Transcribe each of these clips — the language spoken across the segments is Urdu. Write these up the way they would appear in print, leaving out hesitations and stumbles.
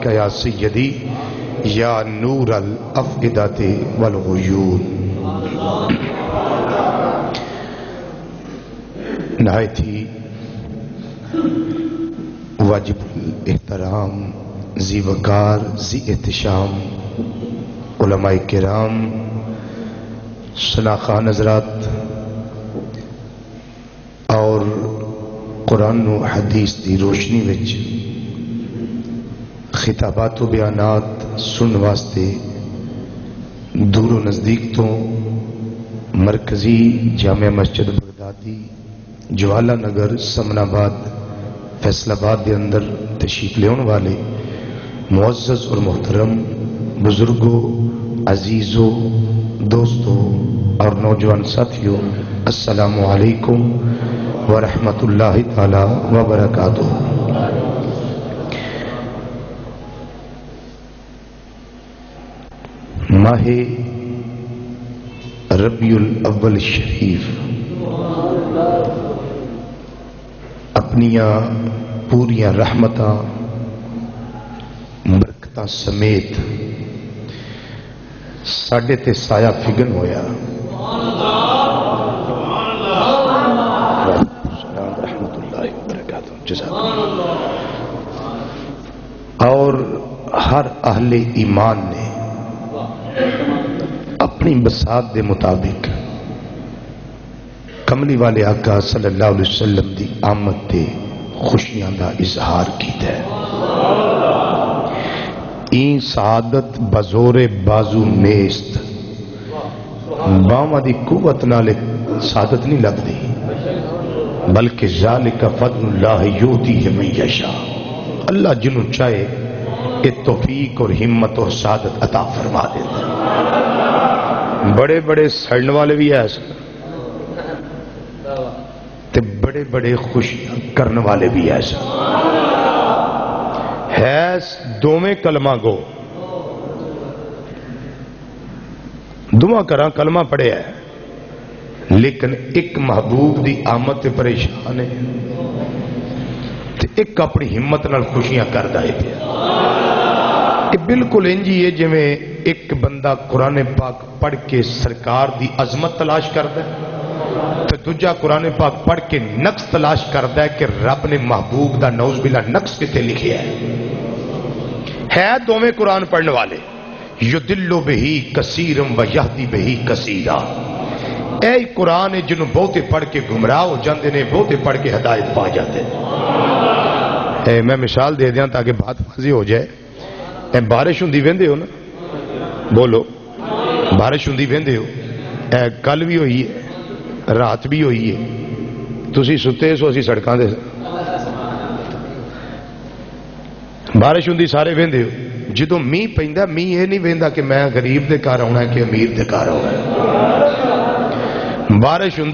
ببابک یا سیدی یا نور الافئدۃ والغیون۔ نہایت ہی واجب الاحترام، ذی وقار، ذی احتشام علماء کرام، شناخان حضرات اور قرآن و حدیث دی روشنی وچ خطابات و بیانات سن واسطے دور و نزدیک تو مرکزی جامع مسجد بغدادی جوالا نگر سمن آباد فیصل آباد کے اندر تشریف لے والے معزز اور محترم بزرگوں، عزیزوں، دوستوں اور نوجوان ساتھیوں، السلام علیکم ورحمۃ اللہ تعالی وبرکاتہ۔ ماہ ربیع الاول شریف اپنیاں پوریاں رحمتاں برکتاں سمیت ساڈے تے سایہ فگن ہویا۔ رحمت اللہ وبرکاتہ، جزاک اللہ۔ اور ہر اہل ایمان نے اپنی بساط دے مطابق کملی والے آقا صلی اللہ علیہ وسلم دی آمد تے خوشیاں دا اظہار کیتا ہے۔ این سعادت بزور بازو نیست، باواں دی قوت نال سعادت نہیں لگدی، بلکہ ذالک فضل اللہ یؤتیہ من یشاء، اللہ جنوں چاہے یہ توفیق اور ہمت اور سعادت عطا فرما دیتا ہے۔ بڑے بڑے سڑن والے بھی ایسے تے بڑے بڑے خوشیاں کرنے والے بھی ایسے ہے، دوویں کلمہ گو، دعا کراں کلمہ پڑھے ہے، لیکن ایک محبوب دی آمد تے پریشان ہے تے ایک اپنی ہمت نال خوشیاں کردا ہے پیا۔ یہ بالکل انجی ہے جویں ایک بندہ قرآن پاک پڑھ کے سرکار دی عظمت تلاش کردا ہے تو دوجا قرآن پاک پڑھ کے نقص تلاش کردا ہے کہ رب نے محبوب دا نعوذ باللہ نقص کتے لکھیا ہے دوویں قرآن پڑھنے والے، یدل بہی کثیرم و یہدی بہی کثیرا۔ اے قرآن ہے جنہوں بہتے پڑھ کے گمراہ ہو جاندے نے، بہتے پڑھ کے ہدایت پا جاتے ہیں۔ میں مثال دے دیاں تاکہ بات واضح ہو جائے۔ بارش ہوں ویندے ہو نا، بولو بارش ہوں ویندے ہو، کل بھی ہوئی ہے، رات بھی ہوئی ہے، تسی ستے سو اسی سڑکاں دے، بارش ہوں سارے ویندے ہو۔ جدو می پیندا می یہ نہیں ویندا کہ میں غریب دے گھر آنا ہے کہ امیر دے گھر آنا ہے۔ بارش ہوں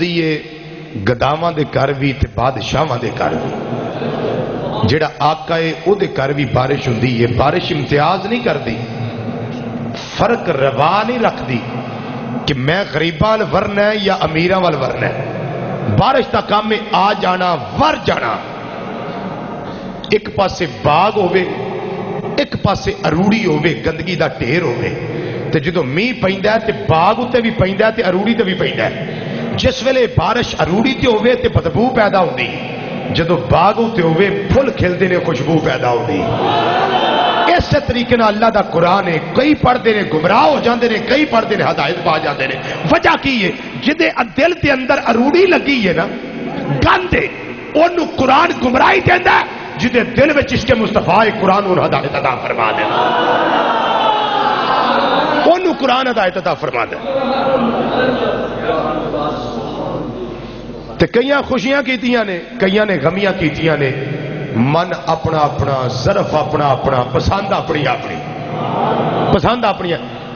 گداواں دے گھر بھی تے بادشاہاں دے گھر بھی، جڑا آقا ہے او دے گھر بھی بارش ہوں۔ بارش امتیاز نہیں کردی، فرق روا نہیں رکھ دی کہ میں غریباں وال ورنا ہے یا امیراں وال ورنا ہے۔ بارش دا کام میں آ جانا ور جانا، ایک پاسے باغ ہوئے، ایک پاسے اروڑی ہوئے، گندگی دا ڈھیر ہوئے، تے جدو می پیندا ہے تے باغ تے بھی پیندا ہے تے اروڑی تے بھی پیندا ہے۔ جس ویلے بارش اروڑی تے ہوئے تے بدبو پیدا ہوندی، جدو باغ تے ہوئے پھل کھلدے نے خوشبو پیدا ہوندی۔ اس طریقے نال اللہ دا قرآن ہے، کئی پڑھتے ہیں گمراہ ہو جاندے نے، کئی پڑھتے ہیں ہدایت پا جاندے نے۔ وجہ کی ہے؟ جدے دل دے اندر اروڑی لگی ہے نا، گند ہے، اونوں قرآن گمراہی دیندا ہے، جدے دل وچ عشق مصطفیٰ قرآن اور ہدایت عطا فرما دے، اونوں قرآن ہدایت عطا فرما دے۔ تے کئیاں خوشیاں کیتیاں نے، کئیاں نے غمیاں کیتیاں نے، من اپنا اپنا، ظرف اپنا اپنا، پسند اپنی اپنی، پسند اپنی۔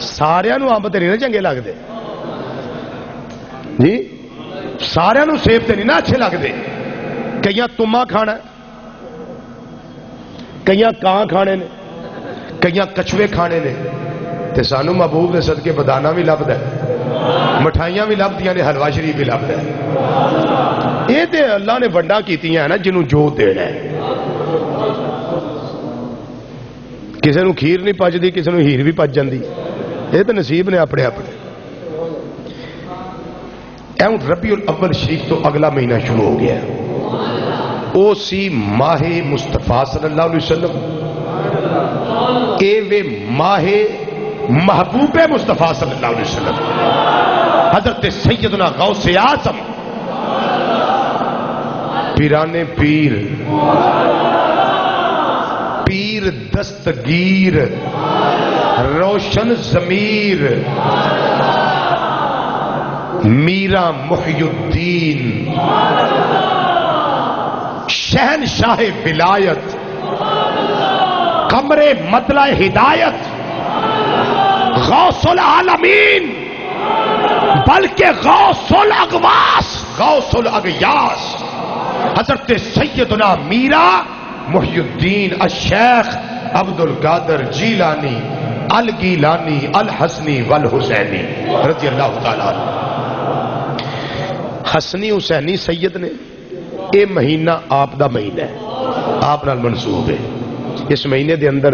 سارے نو آمد نہیں نا چنگے لگتے جی، سارے نو سیب تے نہیں نا اچھے لگتے۔ کئیاں تما کھانا، کئیاں کان کھانے نے، کئیاں کچھوے کھانے نے، تے سانو محبوب دے صدقے بدانا بھی لبدا ہے، مٹھائیاں بھی لبدیاں نے، حلوہ شریف بھی لبدا ہے۔ یہ تے اللہ نے ونڈا کیتیاں ہیں نا جنہوں جو دینا ہے۔ کسی نو کھیر نہیں پچتی، کسی نو ہیر بھی پچ جاندی، یہ تو نصیب نے اپنے اپنے۔ ایوں ربیع الاول شریف تو اگلا مہینہ شروع ہو گیا، او سی ماہ مصطفیٰ صلی اللہ علیہ وسلم، اے وے ماہ محبوب مصطفیٰ صلی اللہ علیہ وسلم، حضرت سیدنا غوث اعظم پیران پیر، پیر دستگیر، روشن ضمیر، میرا محی الدین، شہنشاہ ولایت، قمر مطلع ہدایت، غوث العالمین، بلکہ غوث الاغواث، غوث الاغیاث، حضرت سیدنا میرا محی الدین الشیخ عبد القادر جیلانی الگیلانی الحسنی والحسینی رضی اللہ تعالیٰ عنہ۔ حسنی حسینی سید نے یہ مہینہ آپ دا مہینہ ہے، آپ نال منسوب ہے۔ اس مہینے دے اندر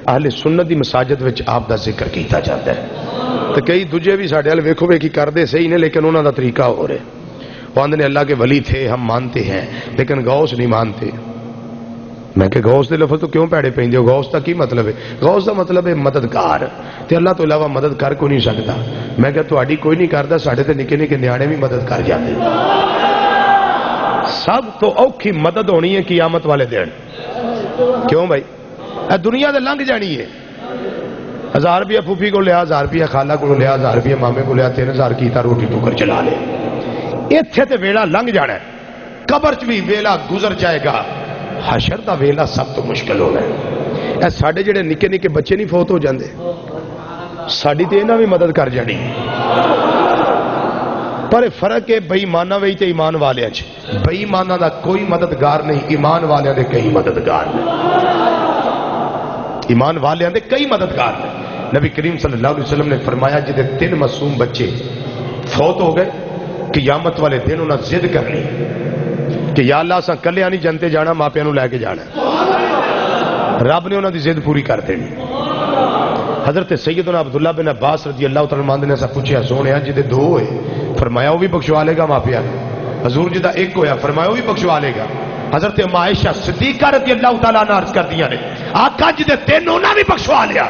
اہل سنت دی مساجد وچ آپ دا ذکر کیتا جاتا ہے، تو کئی دوجے بھی ساڈے ال ویکھو ویکھی کردے صحیح نے، لیکن انہاں دا طریقہ ہو رہا ہے۔ وہ آندے نے اللہ کے ولی تھے، ہم مانتے ہیں، لیکن غوث نہیں مانتے۔ میں کہ غوث دے لفظ تو کیوں پیڑے پیندے ہو؟ غوث دا کی مطلب ہے؟ غوث دا مطلب ہے مددگار، تے اللہ تو علاوہ مدد کر کو نہیں سکتا۔ میں کہ تہاڈی کوئی نہیں کردا، ساڈے تے نکے نکے نیانے بھی مدد کر جاندے۔ سب تو اوکھی مدد ہونی ہے قیامت والے دن۔ کیوں بھائی؟ اے دنیا دے لنگ جانی ہے۔ 1000 روپیہ پھوپھی کو لیا، 1000 روپیہ خالہ کو لیا، 1000 روپیہ مامے کو لیا، 3000 کیتا روٹی ٹکر چلا لے۔ ایتھے تے ویلا لنگ جانا ہے، قبر چ بھی ویلا گزر جائے گا، حشر دا ویلا سب تو مشکل ہونا ہے۔ اے ساڈے جڑے نکے نکے بچے نہیں فوت ہو جاندے، ساڈی تے انہاں بھی مدد کر جانی، پر فرق ہے بے ایمانہ وچ تے ایمان والیاں وچ۔ بے ایمانہ دا کوئی مددگار نہیں، ایمان والیاں دے کئی مددگار نے، ایمان والیاں دے کئی مددگار نے۔ نبی کریم صلی اللہ علیہ وسلم نے فرمایا جدے 3 معصوم بچے فوت ہو گئے، قیامت والے دن انہاں ضد کرنی کہ یا اللہ اساں کلیا نہیں جنتے جانا، ماپیاں نوں لے کے جانا۔ رب نے انہاں دی ضد پوری کر دینی۔ حضرت سیدنا عبداللہ بن عباس رضی اللہ تعالیٰ عنہ نے ایسا پوچھا، سونے جدے 2 ہوئے، فرمایا وہ بھی بخشوا لے گا ماپیاں نے۔ حضور جدہ 1 ہویا، فرمایا وہ بھی بخشوا لے گا۔ حضرت عائشہ صدیقہ رضی اللہ تعالیٰ عنہ عرض کر دیا نے، آقا جدے 3 انہاں بھی بخشوا لیا،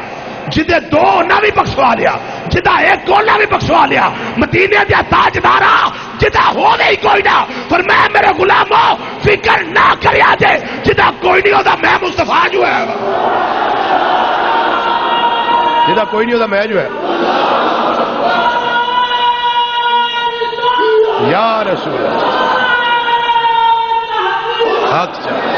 جدے 2 انہاں بھی بخشوا لیا، جدہ 1 انہاں بھی بخشوا لیا۔ مدینے دیا تاجدارا جدہ ہو نہیں کوئی نہ، فرمایا میرے غلامو فکر نہ کریا جے، جدہ کوئی نہیں ہوتا میں مصطفیٰ جو ہے، جدہ کوئی نہیں ہوتا میں جو ہے۔ یا رسول اللہ حق چاہے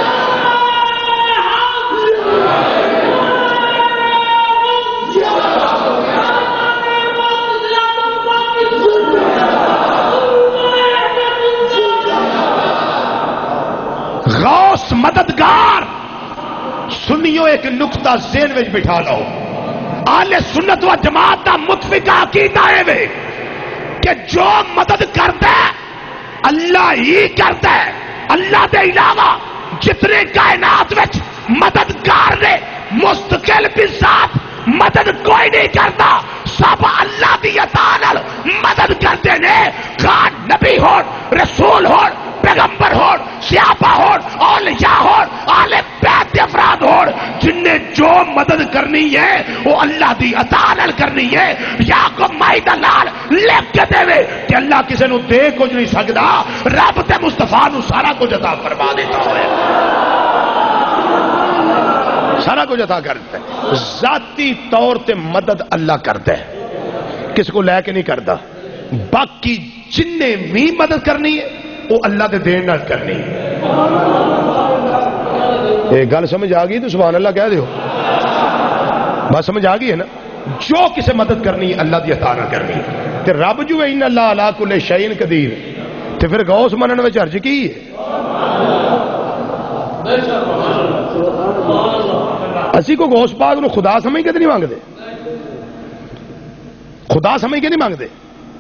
غوث مددگار سنیو ایک نقطہ ذہن وچ بٹھا لو، اہل سنت و جماعت دا متفقہ عقیدہ ہے کہ جو مدد کرتا ہے اللہ ہی کرتا ہے، اللہ دے علاوہ جتنے کائنات وچ مددگار نے مستقل بھی ساتھ مدد کوئی نہیں کرتا، سب اللہ دی عطا نال مدد کرتے نے، خان نبی ہو، رسول ہو، پیغمبر ہو، صحابہ ہو، اولیاء ہو، اہل بیت دے افراد ہو، جن نے جو مدد کرنی ہے وہ اللہ دی عطا نال کرنی ہے۔ یا کو مائدہ لال لکھ کے دے وے کہ اللہ کسی نو دے کچھ نہیں سکدا، رب تے مصطفیٰ نو سارا کچھ عطا فرما دیتا ہے، سارا کچھ عطا کرتا ہے۔ ذاتی طور تے مدد اللہ کرتا ہے، کس کو لے کے نہیں کرتا، باقی جن نے بھی مدد کرنی ہے وہ اللہ دے دین نال کرنی ہے۔ ایک گل سمجھ آ گئی تو سبحان اللہ کہہ دیو، بات سمجھ آ گئی ہے نا؟ جو کسے مدد کرنی ہے اللہ دی عطا نال کرنی ہے، تے رب جو ہے ان اللہ علی کل شیء قدیر، تے پھر غوث منن وچ حرج کی ہے؟ اسی کو غوث پاک نو خدا سمجھ کے نہیں مانگتے، خدا سمجھ کے نہیں مانگتے۔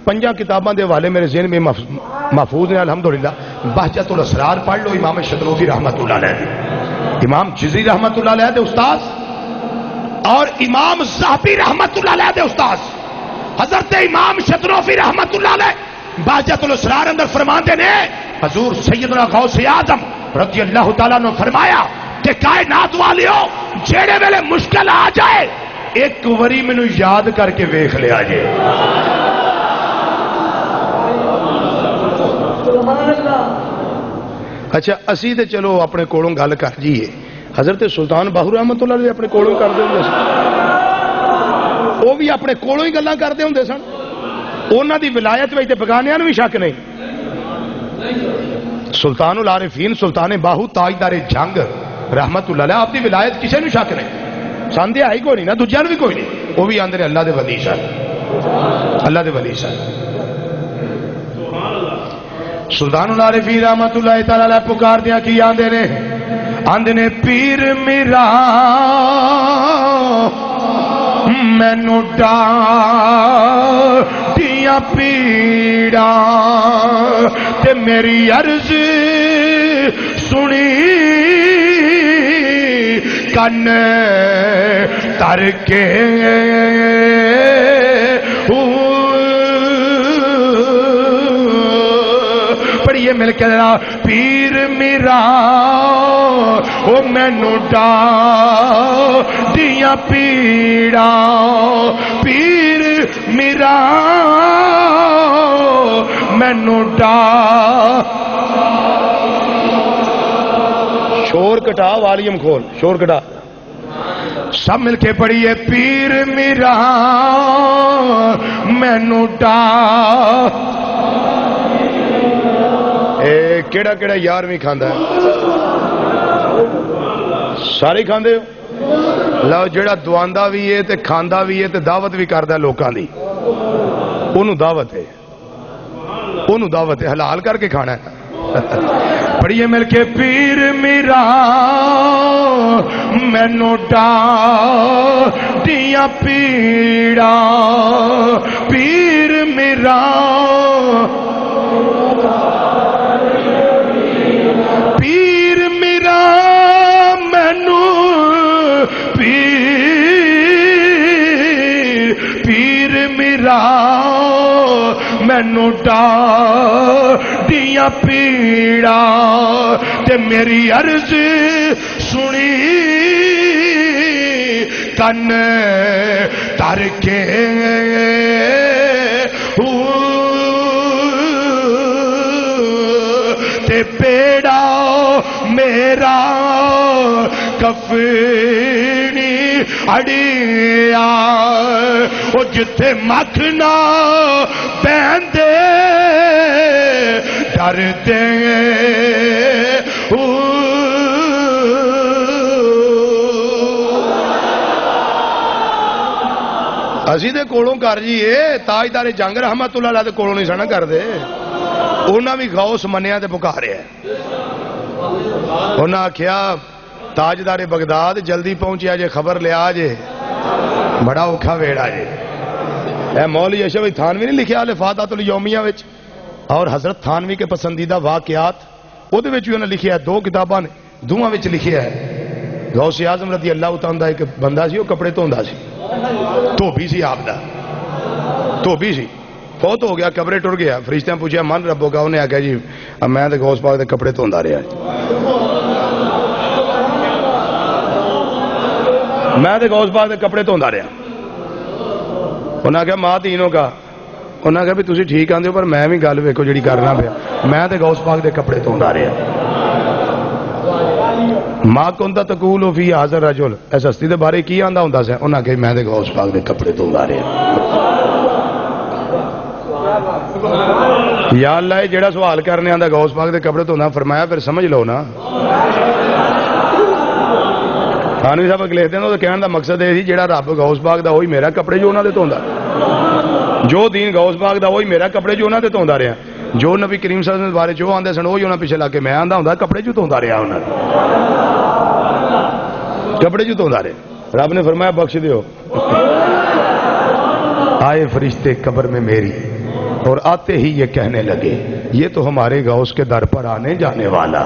5 کتاباں دے حوالے میرے ذہن میں محفوظ ہیں الحمدللہ۔ بہجت الاسرار پڑھ لو، امام شتروفی رحمت اللہ علیہ، امام جزری رحمت اللہ علیہ دے استاد، اور امام ذہبی رحمت اللہ علیہ دے استاد حضرت امام شتروفی رحمت اللہ علیہ بہجت الاسرار اندر فرماندے نے حضور سیدنا غوث اعظم رضی اللہ تعالیٰ نے فرمایا کہ کائنات والیو جیڑے ویلے مشکل آ جائے ایک وری مینوں یاد کر کے ویکھ لیا جائے. اچھا اسی تے چلو اپنے کولوں گل کر جیے. حضرت سلطان باہو رحمت اللہ علیہ اپنے کولوں کرتے ہوں سن, وہ بھی اپنے کولوں ہی گلاں کرتے ہوں سن. انہاں دی ولایت وچ تے بگانیاں نوں بھی شک نہیں. سلطان العارفین سلطان باہو تاجدار جنگ رحمت اللہ علیہ آپ دی ولایت کسے نوں شک نہیں. ساندے آئی کوئی نہیں نا, دوجیاں بھی کوئی نہیں. وہ بھی آندے نے اللہ دے ولی سن, اللہ دے ولی سن. سلطان العارفین رحمت اللہ تعالی علیہ پکار دیا کی آندے نے پیر میرا مینوں ڈاڈیاں پیڑاں تے میری عرض سنی کن تر کے پڑھیے مل کے ذرا پیر میرا او مینوں ڈاڈیاں پیڑاں پیر میرا مینوں شور کٹا والیم کھول شور کٹا سب مل کے پڑھیے پیر میرا مینوں کیڑا کیڑا یارویں کھاندا ہے سارے کھاندے ہو لو جڑا دواندا بھی ہے تے کھاندا بھی ہے تے دعوت بھی کردا ہے لوکاں دی اونوں دعوت ہے حلال کر کے کھانا ہے پڑھیے مل کے پیر میرا مینوں ڈاڈیاں پیڑاں پیر میرا پیر میرا مینوں پیر میرا مینوں ڈاڈیاں پیڑاں تے میری عرض سنی کن تر کے تے پیڑا میرا کفنی اڑیا وہ جتھے مکھنا پہندے ڈردے اسی دے کولوں کر جیے تاجدار جنگ رحمت اللہ علیہ دے کولوں نہیں سنا کر دے انہاں بھی غوث منیا تے پکارے ہیں انہاں آکھیا تاجدار بغداد جلدی پہنچیا جے خبر لیا جے بڑا اوکھا ویڑا جے اے مولوی اشرف تھانوی نے لکھیا الفاتحۃ الیومیہ وچ اور حضرت تھانوی کے پسندیدہ واقعات او دے وچ انہاں لکھیا ہے دو کتاباں نے دوواں وچ لکھیا ہے غوث اعظم رضی اللہ تعالیٰ عنہ ایک بندہ سی وہ کپڑے دھوندا سی دھوبی سی آپ دا دھوبی سی فوت ہو گیا قبرے ٹر گیا فرشتیاں پوچھا من ربو کا انہیں آگیا جی میں تے غوث پاک دے کپڑے دھوندا رہا میں تے غوث پاک دے کپڑے دھوندا رہا انہیں آگیا ماں تینوں کا انہیں آگیا بھی تسی ٹھیک آندے ہو پر میں بھی گل ویکھو جڑی کرنا پیا میں تے غوث پاک دے کپڑے دھوندا رہا ماں کنتا تقول فی حاضر رجل اس ہستی دے بارے کی آندا ہوندا سی انہاں کہ میں تے غوث پاک دے کپڑے دھوندا رہا یا اللہ جڑا سوال کرنے آندا غوث پاک دے کپڑے دھوندا فرمایا پھر سمجھ لو نا تھانوی صاحب لکھتے ہیں تو کہنے دا مقصد ہے جڑا رب غوث پاک دا وہی میرا کپڑے جو انہاں دے دھوندا جو دین غوث پاک دا وہی میرا کپڑے جو انہاں دے دھوندا رہا جو نبی کریم صلی اللہ علیہ وسلم بارے جو آندے سن وہی انہاں پیچھے لا کے میں آندا ہوندا کپڑے جو دھوندا رہا انہاں کپڑے جو دھوندا رہا رب نے فرمایا بخش دیو آئے فرشتے قبر میں میری اور آتے ہی یہ کہنے لگے یہ تو ہمارے غوث کے در پر آنے جانے والا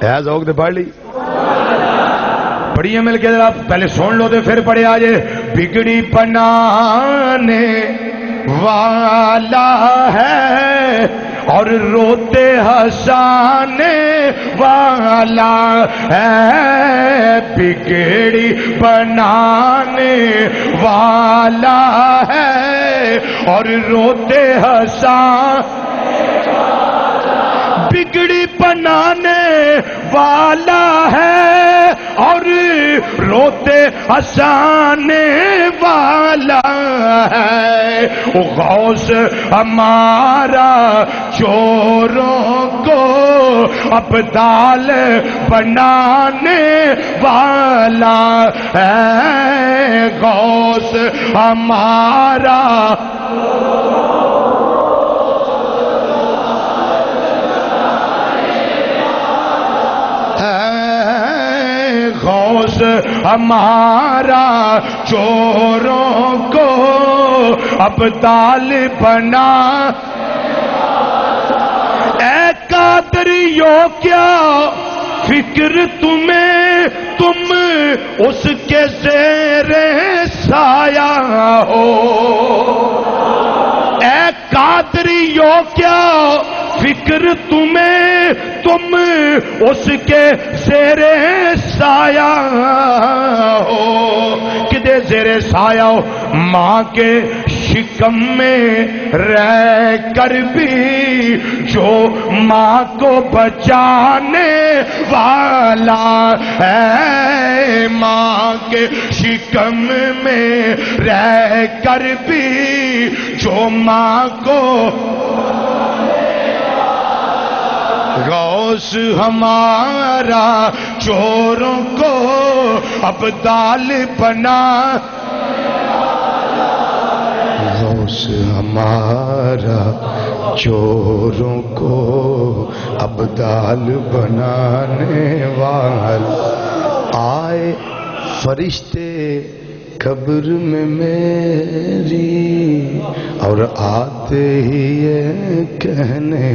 ہے ذوق دے پڑھ لی پڑھیے مل کے ذرا، پہلے سن لو تو پھر پڑھے آجے. بگڑی بنانے والا ہے اور روتے ہنسانے والا ہے. بگڑی بنانے والا ہے اور روتے ہنسانے، بگڑی بنانے والا ہے اور روتے ہنسانے والا ہے. غوث ہمارا چوروں کو ابدال بنانے والا ہے. غوث ہمارا غوث ہمارا چوروں کو ابدال بنا. اے قادریو کیا فکر تمہیں، تم اس کے زیر سایہ ہو. اے قادریو کیا فکر تمہیں، تم اس کے زیر سایہ ہو. کدے زیر سایہ ہو؟ ماں کے شکم میں رہ کر بھی جو ماں کو بچانے والا ہے. ماں کے شکم میں رہ کر بھی جو ماں کو. غوث ہمارا چوروں کو ابدال بنا. غوث ہمارا چوروں کو ابدال بنانے والا. آئے فرشتے قبر میں میری اور آتے ہی یہ کہنے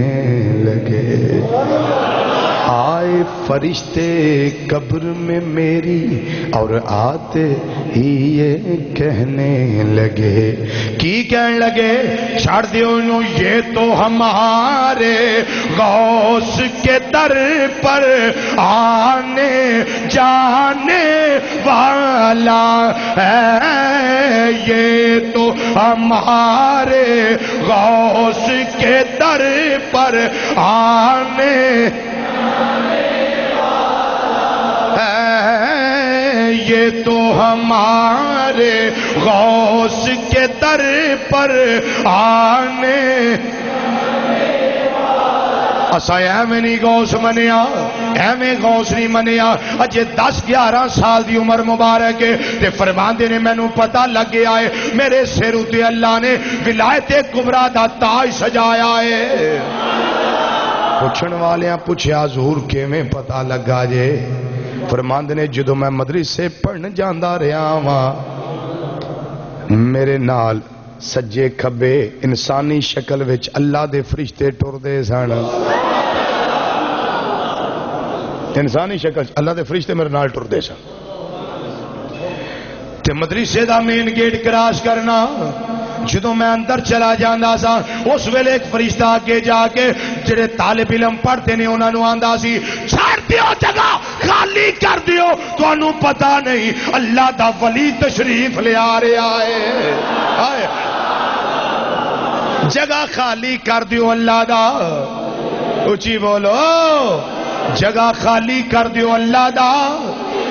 لگے. آئے فرشتے قبر میں میری اور آتے ہی یہ کہنے لگے. کی کہنے لگے؟ چھاڑ دیو یہ تو ہمارے غوث کے در پر آنے جانے والا ہے. یہ تو ہمارے غوث کے در پر آنے یہ تو ہمارے غوث کے در پر آنے. اسا ایویں نہیں غوث منیا، ایویں غوث نہیں منیا. اجے 10-11 سال دی عمر مبارک ہے تے فرماندے نے مینوں پتہ لگ گیا ہے میرے سر اتے اللہ نے ولایت کبریٰ دا تاج سجایا ہے. پوچھن والیاں پوچھیا حضور کیویں پتہ لگا جے؟ فرماندے نے جدوں میں مدرسے پڑھن جاندا رہا واں میرے نال سجے کھبے انسانی شکل وچ اللہ دے فرشتے ٹردے سن. انسانی شکل اللہ دے فرشتے میرے نال ٹردے سن. تے مدرسے دا مین گیٹ کراس کرنا جدوں میں اندر چلا جاندا سا اس ویلے ایک فرشتہ آگے جا کے جڑے طالب علم پڑھتے نے انہاں نوں آندا سی چھڑ دیو جگہ خالی کر دیو تانوں پتہ نہیں اللہ دا ولی تشریف لے آ رہا ہے. جگہ خالی کر دیو اللہ دا. اچھی بولو جگہ خالی کر دیو اللہ دا.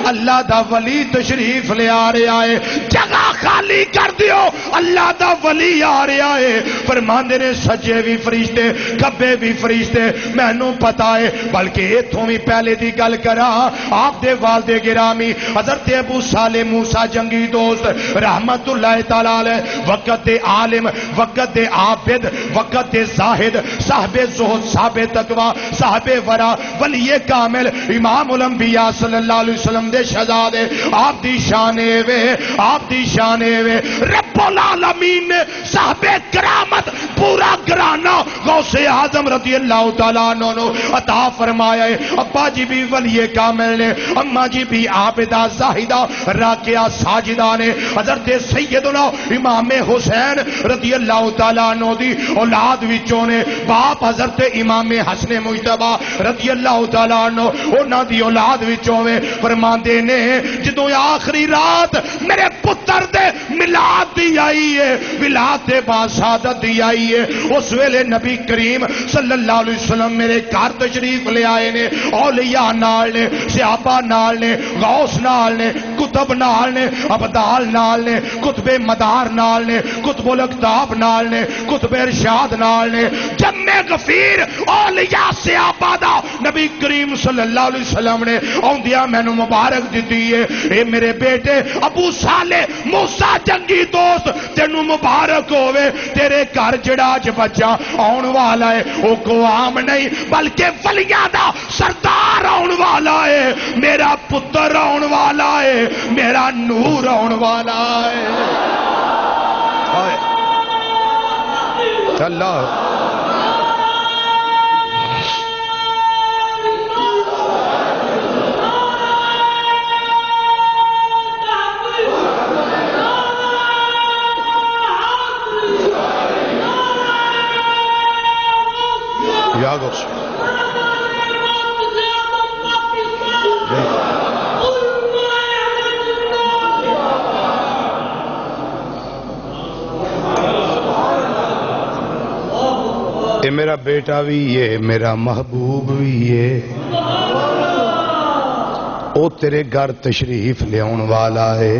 اللہ دا ولی تشریف لے آ رہا ہے. جگہ خالی کر دیو اللہ دا ولی آ رہا ہے. فرماندے نے سجے بھی فرشتے کبے بھی فرشتے مینوں پتا ہے. بلکہ ایتھوں بھی پہلے دی گل کرا آپ دے والد گرامی حضرت ابو صالح موسیٰ جنگی دوست رحمت اللہ تعالی علیہ وقت دے عالم وقت دے عابد وقت دے زاہد صاحب زہد صاحب تقوی صاحب ورا ولی کامل امام الانبیاء صلی اللہ علیہ وسلم دے شہزادے. آپ دی شان وے آپ دی شان بیان ہے رب العالمین نے صحابہ کرامت پورا گھرانہ غوث اعظم رضی اللہ تعالیٰ عنہ نے عطا فرمایا ہے. ابا جی بھی ولی کامل نے, اماں جی بھی عابدہ زاہدہ راکعہ ساجدہ نے. حضرت سیدنا امام حسین رضی اللہ تعالیٰ عنہ دی اولاد وچوں نے باپ حضرت امام حسن مجتبی رضی اللہ تعالیٰ عنہ انہاں دی اولاد وچوں میں فرماندے نے جدوں آخری رات میرے پتر دے میلاد دی آئی ہے, ولادت باسعادت دی آئی ہے, اس ویلے نبی کریم صلی اللہ علیہ وسلم میرے گھر تشریف لے آئے نے. اولیاء نال نے, صحابہ نال نے, غوث نال نے, کتب نال نے, ابدال نال نے, قطب مدار نال نے, قطب الاقطاب نال نے, قطب ارشاد نال نے. جمع غفیر اولیاء صحابہ دا نبی کریم صلی اللہ علیہ وسلم نے اوندیاں مینوں مبارک دیتی ہے. اے میرے بیٹے ابو صالح موسیٰ جنگی دوست تینوں مبارک ہوئے, تیرے گھر جڑا اج بچہ آن والا ہے وہ کو عام نہیں بلکہ ولیاں دا سردار آن والا ہے, میرا پتر آن والا ہے, میرا نور آن والا ہے. اللہ یا غوث اے میرا بیٹا بھی یہ میرا محبوب بھی یہ او تیرے گھر تشریف لے آن والا ہے.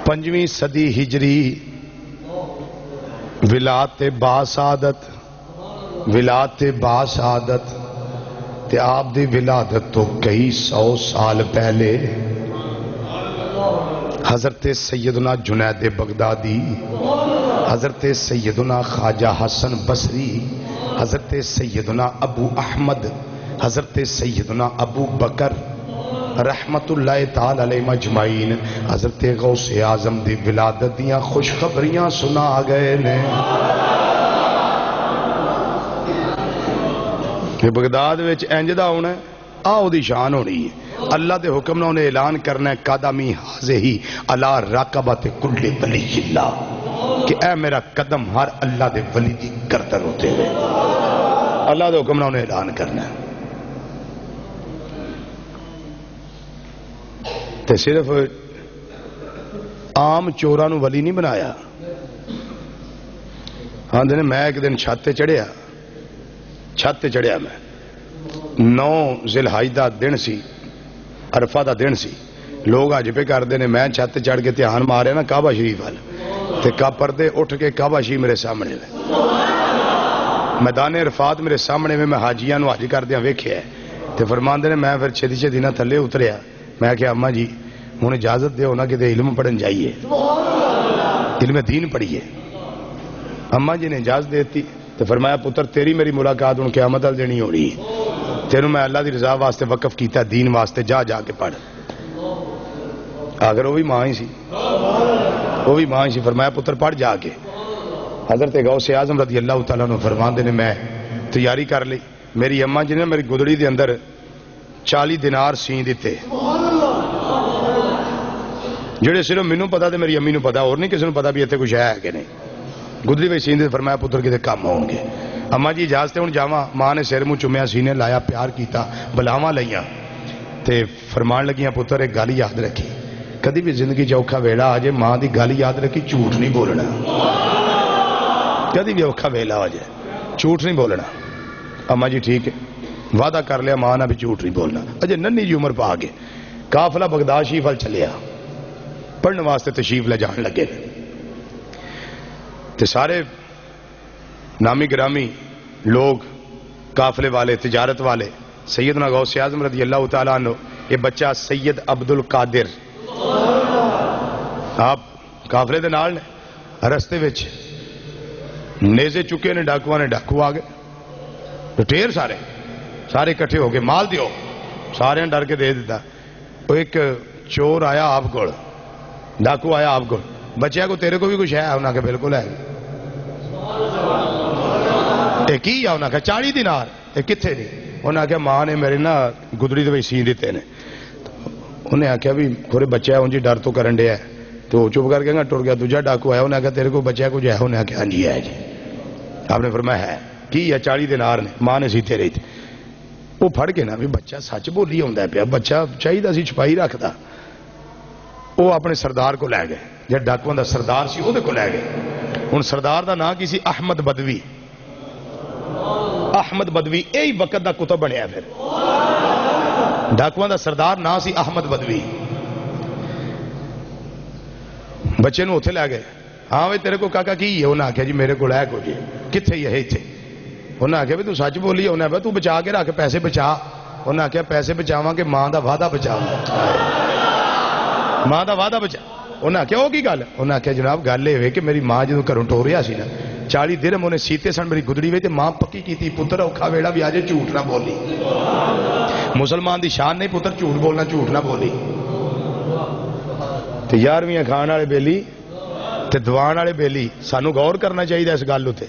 5ویں صدی ہجری ولادت باسعادت ولادت باسعادت تے آپ دی ولادت تو کئی 100 سال پہلے حضرت سیدنا جنید بغدادی, حضرت سیدنا خواجہ حسن بصری, حضرت سیدنا ابو احمد, حضرت سیدنا ابو بکر رحمت اللہ تعالی علیہ مجمعین حضرت غوث اعظم دی ولادت دیاں خوشخبریاں سنا گئے نے. کہ بغداد وچ انج دا ہونا آؤ دی شان ہونی ہے. اللہ دے حکم نے انہیں اعلان کرنا ہے قدمی حاضہی علی راقبت کل ولی اللہ, کہ اے میرا قدم ہر اللہ دے ولی دی گردن ہوتے ہوئے. اللہ دے حکم نے انہیں اعلان کرنا ہے. تے صرف عام چوراں نو ولی نہیں بنایا. ہاں دن میں ایک دن چھت چڑھیا میں 9 ذی الحجہ دن سی, عرفہ دا دن سی. لوگ اج پہ کردے نے, میں چھت چڑھ کے دھیان مارے نا کعبہ شریف وال تے پردے اٹھ کے کعبہ شریف میرے سامنے میدان عرفات میرے سامنے میں حاجیاں نو حج کردیاں ویکھیا تے فرماندے نے. میں پھر چھتی نہ تھلے اتریا. میں کہ اماں جی ہن اجازت دیو نا کہ علم پڑھن جائیے, علم دین پڑھیے. اماں جی نے اجازت دیتی تو فرمایا پتر تیری میری ملاقات ہوں قیامت ال دینی ہو رہی ہے, تینوں میں اللہ دی رضا واسطے وقف کیتا, دین واسطے جا کے پڑھ. اگر وہ بھی ماں ہی سی, فرمایا پتر پڑھ جا کے. حضرت غوث اعظم رضی اللہ تعالیٰ عنہ فرماندے نے میں تیاری کر لی. میری اماں جی نے میری گدڑی دے اندر 40 دینار سی دیتے, جڑے صرف مینوں پتا تے میری امی نوں پتا, اور نہیں کسی نوں پتا بھی اتنے کچھ ہے کہ نہیں. گدڑی میں سی دے. فرمایا پتر کتے کام ہون گے. اماں جی اجازت ہوں جاواں. ماں نے سر منہ چومیا, سینے لایا, پیار کیتا, بلاواں لئیاں تے فرمان لگیاں پتر ایک گل یاد رکھی, کدی بھی زندگی چوکھا ویلا آ جائے ماں دی گل یاد رکھی, جھوٹ نہیں بولنا. کدی بھی اوکھا ویلا آ جائے جھوٹ نہیں بولنا. اماں جی ٹھیک ہے, وعدہ کر لیا ماں نہ بھی جھوٹ نہیں بولنا. اجے ننھی جی عمر پا گئے. قافلہ بغداد شریف ول چلیا, پڑھنے واسطے تشریف لے جان لگے. تے سارے نامی گرامی لوگ, قافلے والے, تجارت والے, سیدنا غوث اعظم رضی اللہ تعالیٰ عنہ, یہ بچہ سید عبد القادر آپ قافلے دے نال نے. رستے وچ نیزے چکے نے ڈاکواں نے, ڈاکو آ گئے ڈھیر سارے اکٹھے ہو گئے. مال دیو, سارے ڈر کے دے دیتا. ایک چور آیا آپ کو, ڈاکو آیا آپ کو, بچیا کو تیرے کو بھی کچھ ہے؟ انہوں نے کہا بالکل ہے. کی ہے؟ انہوں نے کہا 40 دینار. کتنے نہیں؟ انہوں نے کہا ماں نے میرے نا گدڑی دے سی دیتے ہیں. انہیں آخیا بھی تھوڑے بچہ انجی ڈر تو کرن ڈیا ہے, تو چپ کر کے ٹر گیا. دوجا ڈاکو آیا, انہیں کہا تیرے کو بچہ کچھ ہے؟ انہیں آخیا ہاں جی ہے جی. آپ نے فرمایا ہے کی ہے؟ 40 دینار نے, ماں نے سیتے رہی تھی. وہ پھڑ کے نا بھی بچہ سچ بولی آتا پیا, بچہ چاہیے سی چھپائی رکھتا. وہ اپنے سردار کو لے گئے, جب ڈاکو کا سردار سی وہ کو لے گئے. ہوں سردار کا نام کی سی؟ احمد بدوی. احمد بدوی یہی وقت کا کتب بنیا. پھر ڈاکو کا سردار نام سی احمد بدوی. بچے نو اتنے لے گئے. ہاں بھائی تیرے کو کاکا کی ہے؟ انہیں آخیا جی میرے کو ہے کچھ. کتنے ہی ہے اتنے؟ انہیں آخیا بھی تو سچ بولی. انہیں آخیا تو بچا کے رکھ, پیسے بچا. انہیں آخیا پیسے بچاواں کہ ماں دا وعدہ بچا, ماں دا وعدہ بچا. انہیں آخیا وہ کی گل؟ انہیں آخیا جناب گل یہ کہ میری ماں جدوں گھروں ٹوریا سی نا 40 درہم انہیں سیتے سن میری گدڑی وچ, تے ماں پکی کیتی پتر اوکھا ویڑا بھی آجے جھوٹ نہ بولی. مسلمان دی شان نہیں پتر جھوٹ بولنا, جھوٹ نہ بولی. تے 11ویں کھان والے بیلی تے دوان والے بیلی, سانو غور کرنا چاہیے اس گل تے.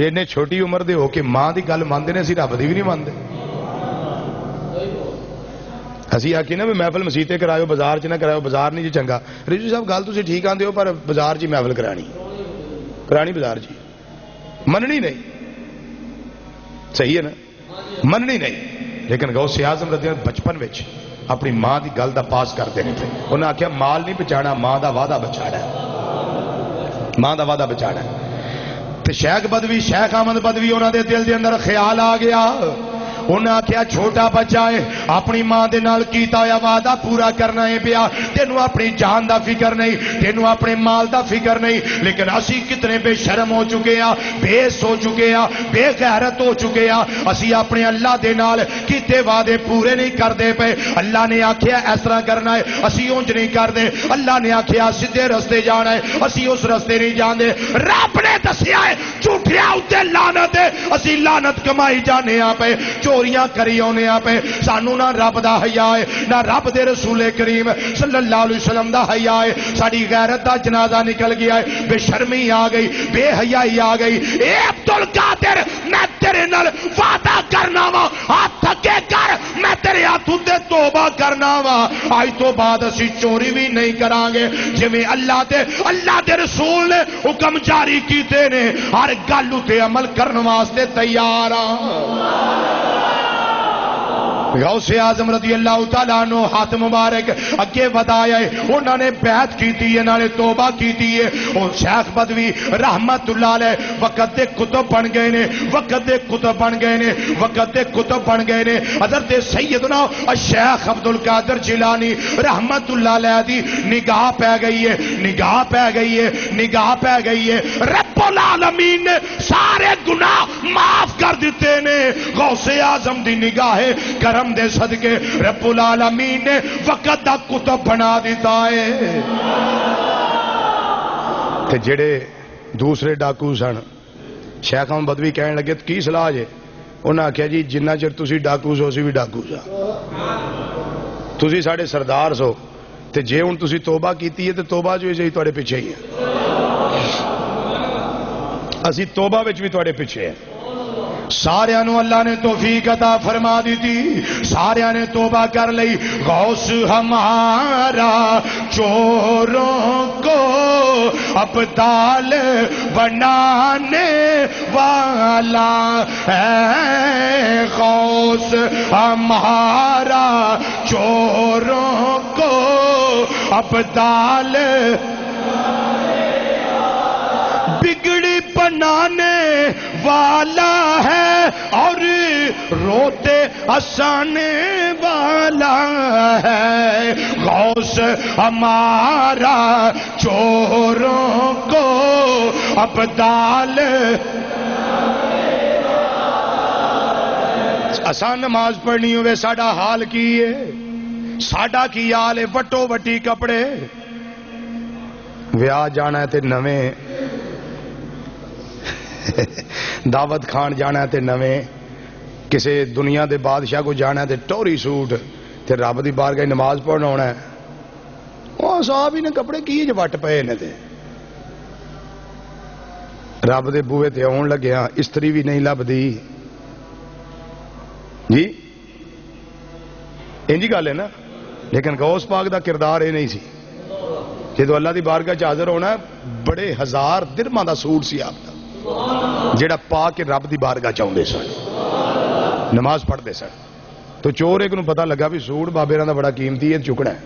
اینے چھوٹی عمر دے ہو کے ماں دی گل مانتے نے, اسی رب دی بھی نہیں مانتے. اسی آخی نا بھی محفل مسیتے کرایو بازار چ نہ کرایو, بازار نہیں جی چنگا. رجو صاحب گل تسی ٹھیک آندے ہو, پر بازار چ محفل کرانی بازار چ مننی نہیں. صحیح ہے نا, مننی نہیں. لیکن غوث اعظم رضی اللہ بچپن وچ اپنی ماں دی گل دا پاس کرتے نہیں تھے. انہیں آخیا مال نہیں بچانا, ماں دا وعدہ بچانا ہے, ماں دا وعدہ بچانا ہے. تے شیخ بدوی, شیخ احمد بدوی, انہوں دے دل دے اندر خیال آ گیا. انہیں آخیا چھوٹا بچہ ہے, اپنی ماں دے نال کیتا ہویا وعدہ پورا کرنا ہے پیا. تینوں اپنی جان دا فکر نہیں, تینوں اپنے مال دا فکر نہیں. لیکن اسی کتنے بے شرم ہو چکے ہیں, بےس ہو چکے ہیں, بے غیرت ہو چکے ہیں. اسی اپنے اللہ دے نال کیتے وعدے پورے نہیں کرتے پے. اللہ نے آخیا اس طرح کرنا ہے, اسی اونج نہیں کرتے. اللہ نے آخیا سیدھے رستے جانا ہے, اسی اس رستے نہیں جاندے. رب نے دسیا ہے جھوٹیاں اتے لعنت ہے, اسی لعنت کمائی جانے آ پے, چوریاں کری آنے آ پے. سانو نہ رب دا حیا ہے, نہ رب دے رسول کریم صلی اللہ علیہ وسلم دا حیا ہے. ساری غیرت دا جنازہ نکل گیا ہے, بے شرمی آ گئی, بے حیائی آ گئی. اے عبدالقادر میں تیرے نال وعدہ کرنا وا, ہاتھ تھکے کر, میں تیرے ہاتھوں تے توبہ کرنا وا. آج تو بعد اسی چوری بھی نہیں کران گے. جویں اللہ دے رسول نے حکم جاری کیتے نے, ہر گل تے عمل کرن واسطے تیار ہاں. غوث اعظم رضی اللہ تعالیٰ عنہ ہاتھ مبارک اگے ودایا ہے, انہوں نے بیعت کیتی ہے, انہوں نے توبہ کیتی ہے. اور شیخ بدوی رحمت اللہ علیہ وقت دے کتب بن گئے نے, وقت دے کتب بن گئے نے, وقت دے کتب بن گئے نے. حضرت سیدنا الشیخ عبدالقادر جیلانی رحمت اللہ علیہ دی نگاہ پہ گئی ہے, نگاہ پہ گئی ہے, نگاہ پہ گئی ہے. رب العالمین نے سارے گناہ معاف کر دیتے نے. غوث اعظم دی نگاہ کرم دے صدقے رب العالمین نے وقت دا کتب بنا دیتا ہے. تے جڑے دوسرے ڈاکو سن, شیخ احمد بدوی کہنے لگے کی صلاح جے؟ انہاں آخیا جی جنہ چر تسی ڈاکو سو اسی بھی ڈاکو سا, تسی ساڈے سردار سو, تے جے ہن تسی توبہ کیتی ہے تے توبہ جو ہی تواڈے پیچھے ہی ہے, اسی توبہ وچ بھی تواڈے پیچھے ہیں. سارے نو اللہ نے توفیق عطا فرما دی تھی, سارے نے توبہ کر لئی. غوث ہمارا چوروں کو ابدال بنانے والا ہے. غوث ہمارا چوروں کو ابدال بگڑی بنانے والا ہے, اور روتے ہنسانے والا ہے. غوث ہمارا چوروں کو ابدال. آسان نماز پڑھنی ہوئے ساڈا حال کی ہے, ساڈا کی حال ہے, وٹو وٹی کپڑے, ویاہ جانا ہے تے نویں, دعوت کھان جانا ہے تے نویں, کسے دنیا دے بادشاہ کو جانا ہے تے ٹوری سوٹ, تے رب دی بارگاہ نماز پڑھنا ہونا ہے. صاحب ہی نے کپڑے کی جو وٹ پے نے تے رب دے بوئے تے آن لگیا استری بھی نہیں لبدی جی انجی گل ہے نا. لیکن غوث پاک دا کردار یہ نہیں سی. جدو اللہ دی بارگاہ چ حاضر ہونا بڑے ہزار درہماں دا سوٹ سی آپ دا جیڑا پا کے رب دی بارگاہ چاہندے سن نماز پڑھتے سن. تو چور ایک نو پتہ لگا بھی سوٹ بابے دا بڑا قیمتی ہے چکنا ہے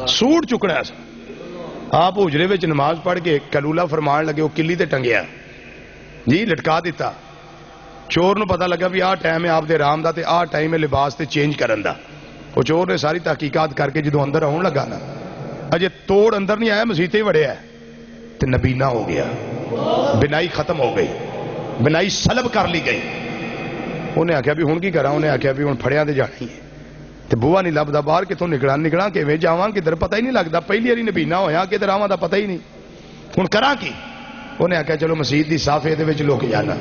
سوٹ چکنا ہے. آپ حجرے وچ نماز پڑھ کے کلولا فرمان لگے وہ کلی تے ٹنگیا جی لٹکا دیتا. چور نو پتہ لگا بھی آ ٹائم ہے آپ دے رام دا تے آ ٹائم ہے لباس تے چینج کرن دا. وہ چور نے ساری تحقیقات کر کے جدو اندر آن لگا نا اجے توڑ اندر نہیں آیا مسیتے ہی وڑیا تے نبینا ہو گیا. بنائی ختم ہو گئی بنائی سلب کر لی گئی. انہیں آخیا بھی ہوں کی کرا انہیں آخیا بھی ہوں پھڑیا تے جانی ہے تے بوا نہیں لبدا باہر کتوں نکلا کیویں جاواں کدھر پتہ ہی نہیں لگتا. پہلی واری نبینا ہویا کدھر آواں دا پتہ ہی نہیں ہوں کراں کی. انہیں آخیا چلو مسجد دی صاف دے وچ لک جانا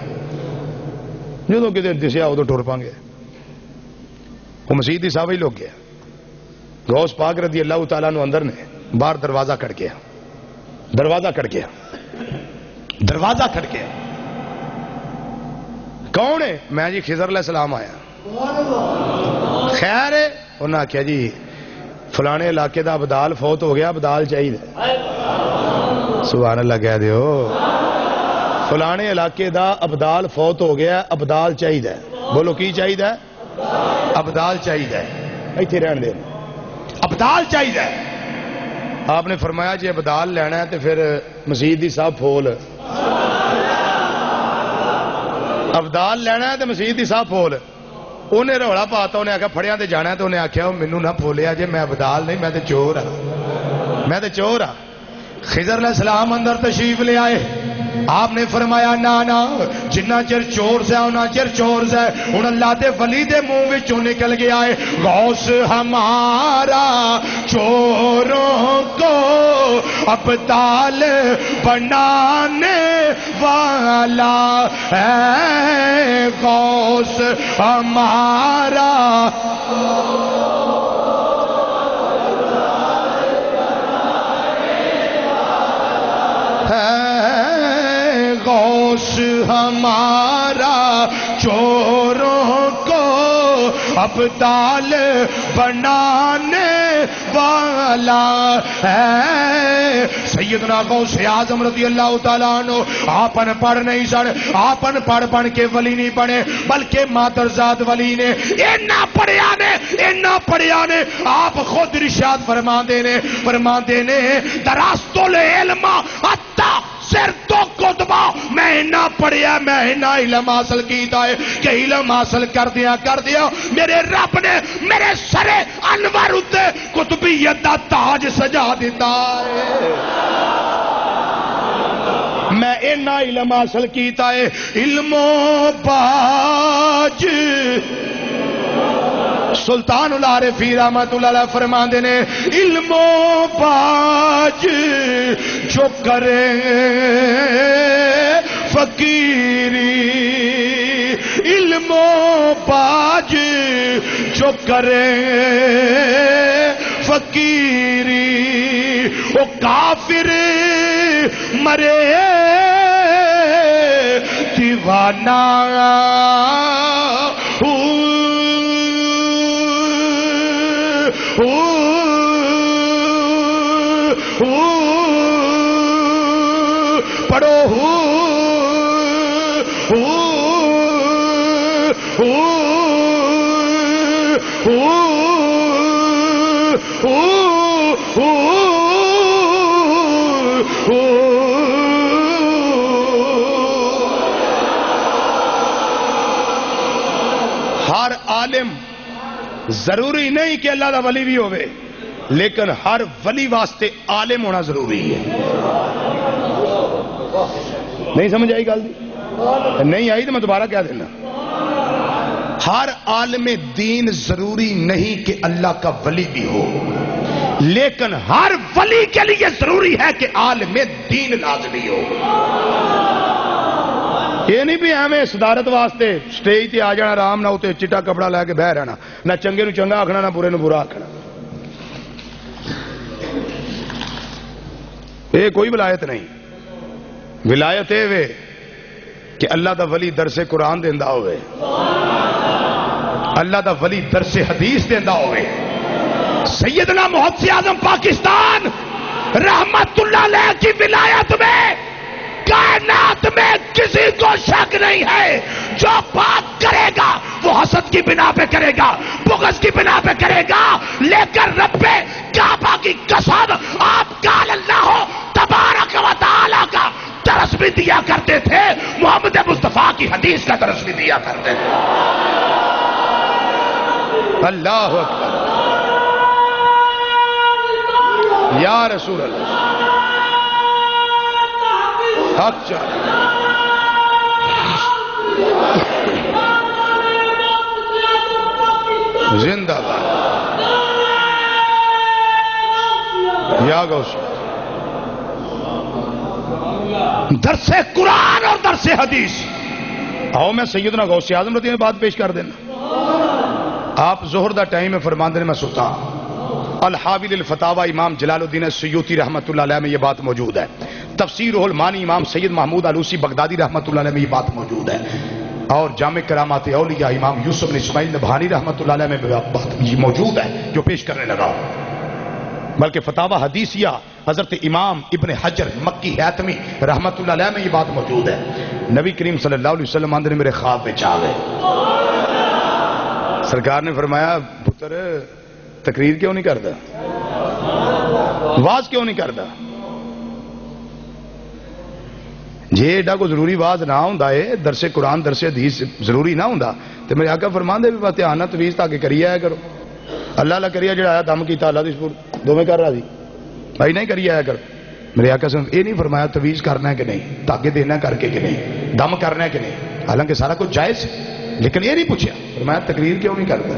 جدوں کدھر دسیا ادو ٹر پاں گے. وہ مسجد دی صاف ہی لک گیا. غوث پاک رضی اللہ تعالیٰ نو اندر نے باہر دروازہ کھڑ گیا دروازہ کھڑ گیا. کون ہے؟ میں جی خضر علیہ السلام آیا. خیر ہے؟ انہوں نے آخیا جی فلانے علاقے دا ابدال فوت ہو گیا ابدال چاہیے. سبحان اللہ کہہ دیو. فلانے علاقے دا ابدال فوت ہو گیا ابدال چاہیے. بولو کی چاہیے؟ ابدال چاہیے. ایتھے رہن دے ابدال چاہیے. آپ نے فرمایا جی ابدال لینا ہے تو پھر مسجد دی صاحب پھول ابدال لینا ہے تو مسجد دی صاحب پھول. انہیں رولا پاتا انہیں آخیا پھڑیا تے جانا ہے تو انہیں آخیا مینو نہ پھولیا جی میں ابدال نہیں میں تے چور ہاں میں تے چور ہاں. خضر علیہ السلام اندر تشریف لے آئے. آپ نے فرمایا نا جنہ چر چور سے انہ چر چور سے. ہوں اللہ دے ولی دے منہ وچوں نکل گیا ہے غوث ہمارا چوروں کو ابدال بنانے والا ہے. غوث ہمارا غوث ہمارا چوروں کو ابدال بنانے والا ہے. سیدنا غوث اعظم رضی اللہ تعالیٰ عنہ آپ ان پڑھ نہیں سن. آپ ان پڑھ پڑھ کے ولی نہیں بنے بلکہ مادرزاد ولی نے. اینا پڑھیا نے آپ خود ارشاد فرماندے نے دراست العلم حتی سر تو کتبہ میں نہ پڑھیا میں نہ علم حاصل کیتا ہے کہ علم حاصل کر دیا میرے رب نے میرے سر انور اتے کتبیت دا تاج سجا دیتا ہے. میں اینا علم حاصل کیتا ہے. علم و باج سلطان العارفین رحمت اللہ علیہ فرماندے نے علم و باج جو کرے فقیری. علم و باج جو کرے فقیری وہ کافر مرے دیوانہ پڑھو ہر عالم ضروری نہیں کہ اللہ دا ولی بھی ہوئے لیکن ہر ولی واسطے عالم ہونا ضروری ہے. نہیں سمجھ آئی گل نہیں آئی تو میں دوبارہ کیا دینا. ہر عالم دین ضروری نہیں کہ اللہ کا ولی بھی ہو لیکن ہر ولی کے لیے ضروری ہے کہ عالم دین لازمی ہو. یہ نہیں بھی ہمیں صدارت واسطے سٹیج تے آ جانا آرام نہ ہوتے چٹا کپڑا لے کے بہ رہنا نہ چنگے نو چنگا آکھنا نہ برے نو برا آکھنا. اے کوئی ولایت نہیں. ولایت اے وے کہ اللہ دا ولی درس قرآن دیندا ہوئے, اللہ دا ولی درس حدیث دیندا ہوئے. سیدنا محدث اعظم پاکستان رحمت اللہ علیہ کی ولایت میں کائنات میں کسی کو شک نہیں ہے. جو بات کرے گا وہ حسد کی بنا پہ کرے گا, بغض کی بنا پہ کرے گا, لیکن رب کعبہ کی قسم آپ قال اللہ تبارک و تعالی کا درس بھی دیا کرتے تھے, محمد مصطفیٰ کی حدیث کا درس بھی دیا کرتے تھے. اللہ اکبر یا رسول اللہ. حق چاہیے. زندہ باد یا غوث. درس قرآن اور درس حدیث. آؤ میں سیدنا غوث اعظم رضی اللہ عنہ بات پیش کر دینا. آپ ظہر دا ٹائم میں فرمان دینے میں ستا الحاوی الفتاوی امام جلال الدین السیوطی رحمت اللہ علیہ میں یہ بات موجود ہے. تفسیر المانی امام سید محمود علوسی بغدادی رحمت اللہ علیہ میں یہ بات موجود ہے. اور جامع کرامات اولیاء امام یوسف بن اسماعیل نبہانی رحمت اللہ علیہ میں بات یہ موجود ہے جو پیش کرنے لگا ہوں. بلکہ فتاوی حدیثیہ حضرت امام ابن حجر مکی حاتمی رحمت اللہ علیہ میں یہ بات موجود ہے. نبی کریم صلی اللہ علیہ وسلم اندر میرے خواب میں چاہ گئے. سرکار نے فرمایا پتر تقریر کیوں نہیں کرتا, واز کیوں نہیں کرتا؟ جی ایڈا کو ضروری واز نہ ہوں درس قرآن درس حدیث ضروری نہ ہوں تو میرے آقا فرمان دے بھی بات آنا تویز تاکہ کری آیا کرو. اللہ اللہ کری جڑا آیا دم کیتا اللہ دی سپور دو میں کر رہا دی بھائی نہیں کری آیا کر. میرے آقا صرف یہ نہیں فرمایا تویز کرنا ہے کہ نہیں, تاکہ دینا کر کے کہ نہیں, دم کرنا ہے کہ نہیں, حالانکہ سارا کچھ جائز, لیکن یہ نہیں پوچھا فرمایا تقریر کیوں نہیں کرتا,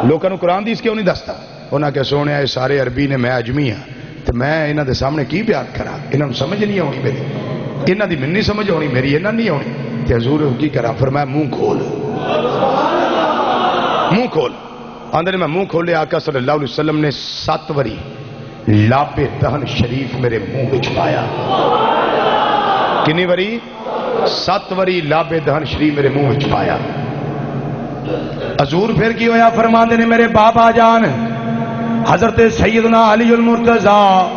لوگوں قرآن دیس کیوں نہیں دستا. انہاں کہ سونے سارے عربی نے میں اجمی ہاں تو میں انہاں دے سامنے کی بیان کرا, انہاں سمجھ نہیں آنی میری, انہاں دی من نہیں سمجھ آنی میری, انہاں نہیں آنی تے حضور کی کرا. فرمایا منہ کھول, منہ کھول. اندر میں منہ کھولے آقا صلی اللہ علیہ وسلم نے 7 وری لاب دہن شریف میرے منہ وچ پایا. کنی وری؟ 7 وری لاب دہن شریف میرے منہ وچ پایا. حضور پھر کی ہویا فرماندے نے میرے بابا جان حضرت سیدنا علی المرتضی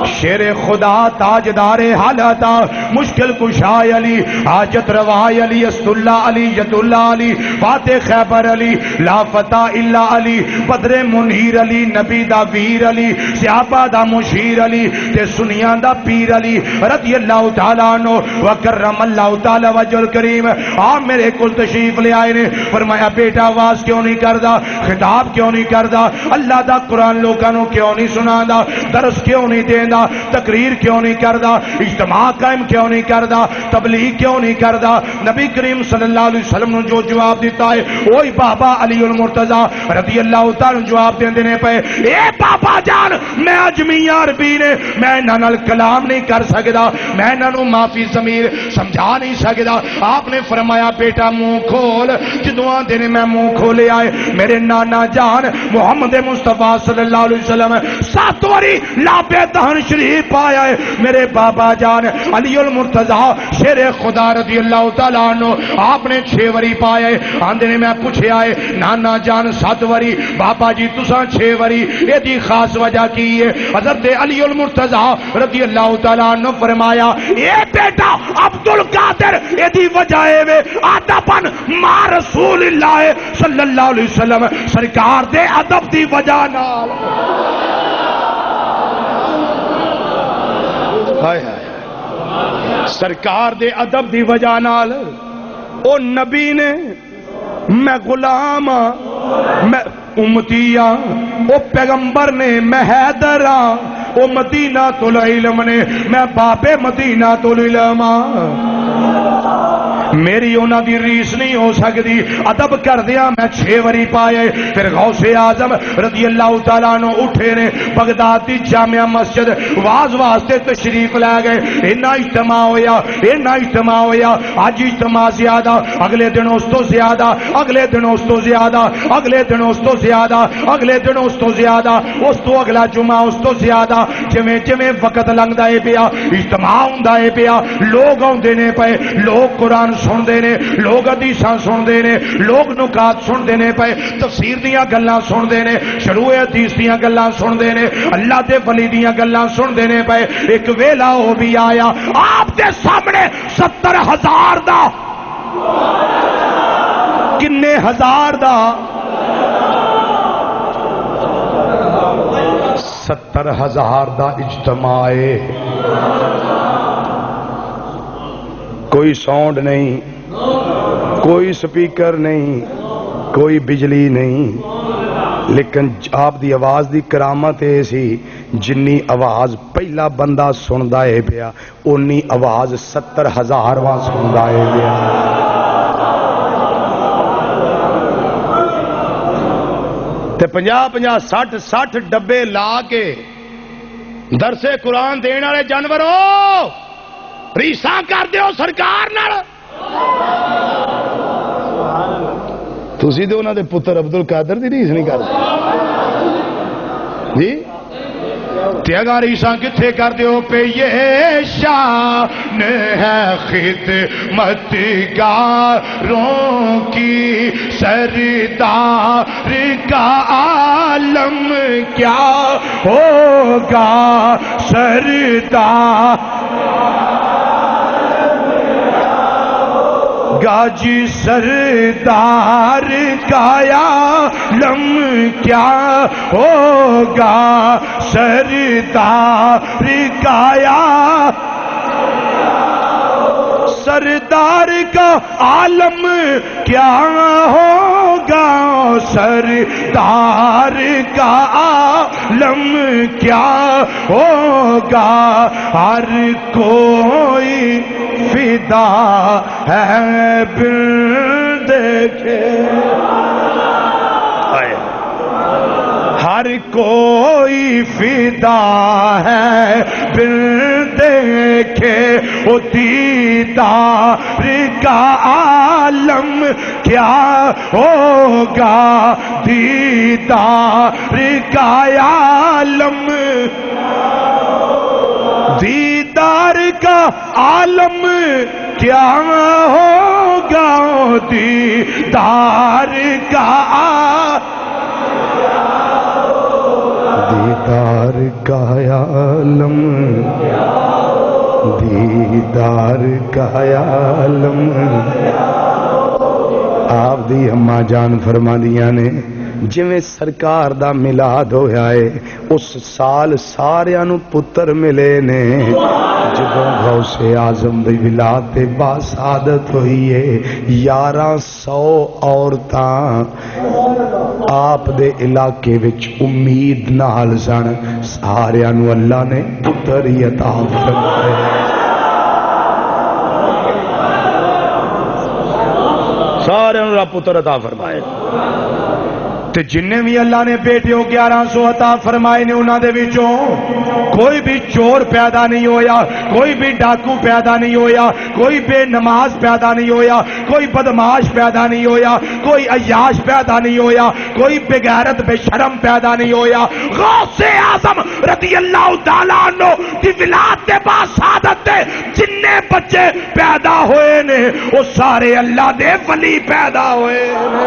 شیر خدا تاجدار حالتا مشکل کشا علی حاجت روا علی است اللہ علی یت اللہ علی فاتح خیبر علی لا فتح الا علی بدر منیر علی نبی دا ویر علی صحابہ دا مشیر علی تے سنیاں دا پیر علی رضی اللہ تعالیٰ عنہ وکرم اللہ تعالیٰ وجہ الکریم. آپ میرے کل تشریف لے آئے نے. فرمایا بیٹا آواز کیوں نہیں کردا, خطاب کیوں نہیں کردا, اللہ دا قرآن لوگوں کیوں نہیں سنا دا, درس کیوں نہیں دینا, تقریر کیوں نہیں کردا, اجتماع قائم کیوں نہیں کردا, تبلیغ کیوں نہیں کردا. نبی کریم صلی اللہ علیہ وسلم نے جو جواب دیتا ہے وہی بابا علی المرتضی رضی اللہ تعالی جواب دے دینے پہ. اے بابا جان میں اجمی عربی نے میں انہاں نال کلام نہیں کر سکدا, میں انہاں نوں معافی ضمیر سمجھا نہیں سکدا. آپ نے فرمایا بیٹا منہ کھول. جدوں آندے نے میں منہ کھولے آئے میرے نانا جان محمد مصطفیٰ صلی اللہ علیہ وسلم 7 وری لابے دہن شریف پایا ہے. میرے بابا جان علی المرتضی شیر خدا رضی اللہ تعالیٰ عنہ آپ نے 6 وری پایا ہے. آندے نے میں پوچھے آئے نانا جان 7 وری, بابا جی تساں 6 وری, یہ دی خاص وجہ کی ہے. حضرت علی المرتضی رضی اللہ تعالیٰ عنہ فرمایا اے بیٹا عبد القادر یہ دی وجہ ہے ادبن ما رسول اللہ صلی اللہ علیہ وسلم سرکار دے ادب دی وجہ نال. سرکار دے ادب دی وجہ نال او نبی نے میں غلام میں امتی او پیغمبر نے میں حیدر او مدینہ العلم نے میں باب مدینہ العلم. میری انہاں دی ریس نہیں ہو سکتی. ادب کردیا میں 6 وری پائے. پھر غوث اعظم رضی اللہ تعالیٰ عنہ اٹھے نے Baghdad the Jama Masjid was واسطے تشریف لے گئے. اینا اجتماع ہویا اج اجتماع زیادہ, اگلے دن اس تو زیادہ, اگلے دن اس تو زیادہ, اگلے دن اس تو زیادہ, اگلے دن اس تو زیادہ, اس تو اگلا جمعہ اس تو زیادہ. جویں جویں وقت لنگدا ہے پیا اجتماع ہوندا ہے پیا. لوگ آندے نے پے, لوگ قرآن سندے نے, لوگ حدیثاں سندے نے, لوگ نکات سندے نے پے, تفسیر دیاں گلاں سندے نے, شروع حدیث دیاں گلاں سندے نے, اللہ دے ولی دیاں گلاں سندے نے پے. ایک ویلا ہو بھی آیا آپ دے سامنے 70,000 دا, کنے ہزار دا, 70,000 دا اجتماع ہے. کوئی ساؤنڈ نہیں, کوئی سپیکر نہیں, کوئی بجلی نہیں, لیکن آپ دی آواز دی کرامت ہے سی جنی آواز پہلا بندہ سندا ہے پیا اونی آواز 70,000 واں سندا ہے پیا. تے 50 60 ڈبے لا کے درس قرآن دین والے جانوروں ریساں کر دیو سرکار نال. تسی تے انہاں دے پتر عبد القادر دی ریس نہیں کرتے جی. تے اگر ریساں کتھے کر دیو پہ یہ شان ہے خدمت گاروں کی سردار کا عالم کیا ہوگا سردار گاجی سردار کا عالم کیا ہوگا سردار کا سردار کا عالم کیا ہوگا سردار کا عالم کیا ہوگا. ہر کوئی فدا ہے بن دیکھے, ہر کوئی فدا ہے بن دیکھے. وہ دیدار کا عالم کیا ہوگا, دیدار کا عالم, دیدار کا عالم کیا ہوگا, دیدار کا دیدار کا عالم, دیدار کا عالم. آپ دی اماں جان فرما دیاں نے جویں سرکار دا میلاد ہویا ہے اس سال ساریاں نو پتر ملے نے. جدوں غوث اعظم دی ولادت باسعادت ہوئی ہے 1100 عورتاں آپ دے علاقے وچ امید نال سن. ساریاں نو اللہ نے پتر ہی عطا فرمایا. سارے نو پتر عطا فرمائے. تے جننے بھی اللہ نے بیٹیوں 1100 عطا فرمائے نے انہاں دے وچوں کوئی بھی چور پیدا نہیں ہویا, کوئی بھی ڈاکو پیدا نہیں ہویا, کوئی بے نماز پیدا نہیں ہویا, کوئی بدماش پیدا نہیں ہویا, کوئی عیاش پیدا نہیں ہویا, کوئی بے غیرت بے شرم پیدا نہیں ہویا. غوث اعظم رضی اللہ تعالیٰ عنہ دی ولادت باسعادت دے جننے بچے پیدا ہوئے نے وہ سارے اللہ دے ولی پیدا ہوئے نے,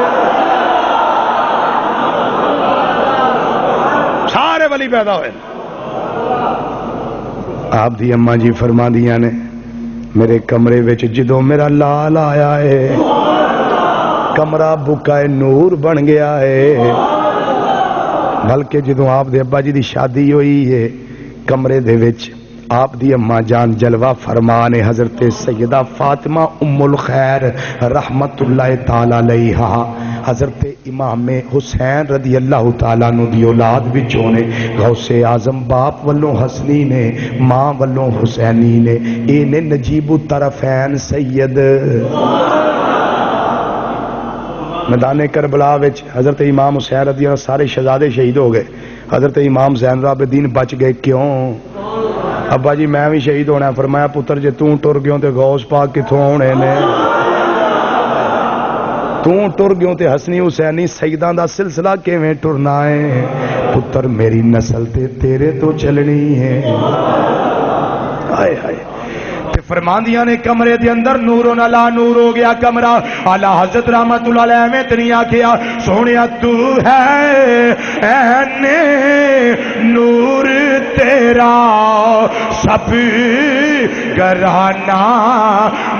سارے ولی پیدا ہوئے. آپ دی اماں جی فرما دیاں نے میرے کمرے وچ جدوں میرا لال آیا ہے کمرہ بکائے نور بن گیا ہے. بلکہ جدوں آپ دے ابا جی دی شادی ہوئی ہے کمرے دے وچ آپ دی اماں جان جلوہ فرمانے حضرت سیدہ فاطمہ ام الخیر رحمت اللہ تعالی علیہا, حضرت امام حسین رضی اللہ تعالیٰ عنہ دی اولاد وچوں نے غوث اعظم باپ والوں حسنی نے ماں والوں حسینی نے اے نے نجیب الطرفین سید میدان کربلا وچ حضرت امام حسین رضی اللہ سارے شہزادے شہید ہو گئے حضرت امام زین العابدین بچ گئے کیوں ابا جی میں بھی شہید ہونا ہے فرمایا پتر جے توں ٹر گیوں تے غوث پاک کتھوں ہونے نے توں ٹر گیوں تے حسنی حسینی سیداں دا سلسلہ کیویں ٹرنا ہے پتر میری نسل تے تیرے تو چلنی ہے ہائے ہائے فرماندیاں نے کمرے دے اندر نوروں لا نور ہو گیا کمرہ اعلی حضرت رحمت اللہ علیہ میں تنیا کیا سونیا تو ہے این نور تیرا سب گھرانہ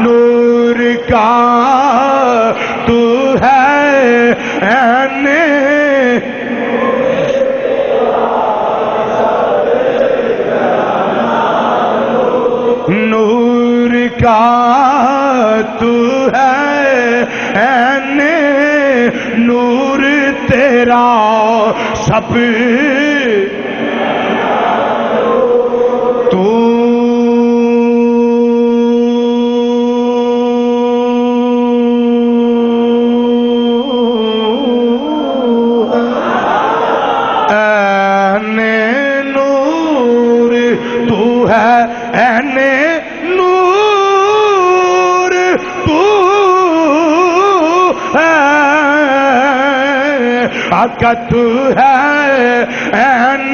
نور کا تو ہے این نور کا تو ہے این نور تیرا سب تو این نور تو ہے این تو ہے این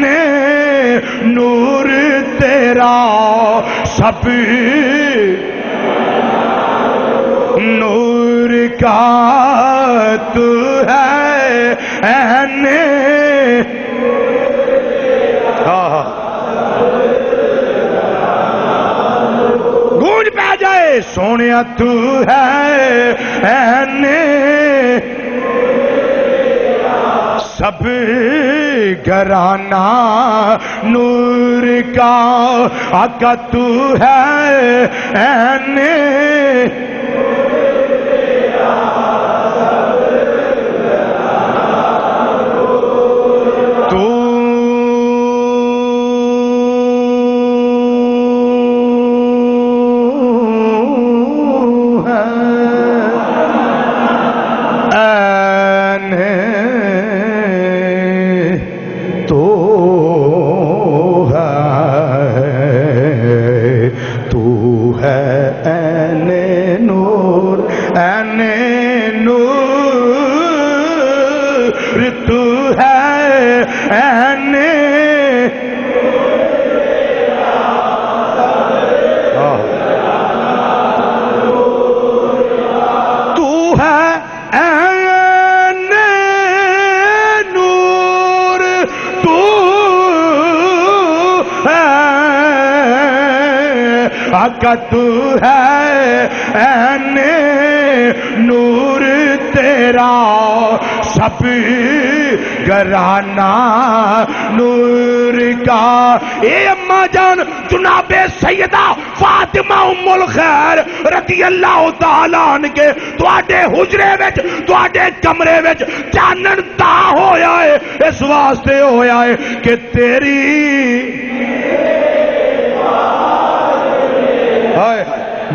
نور تیرا سب نور کا تو ہے این گونج پہ جائے سونیا تو ہے این سب گھرانہ نور کا آقا تو ہے این تو آقا تو ہے این نور تیرا سب گھرانہ نور کا اے اماں جان جناب سیدہ فاطمہ ام الخیر رضی اللہ تعالیٰ عنہ کے تواڈے حجرے وچ تواڈے کمرے وچ چانن تا ہویا ہے اس واسطے ہویا ہے کہ تیری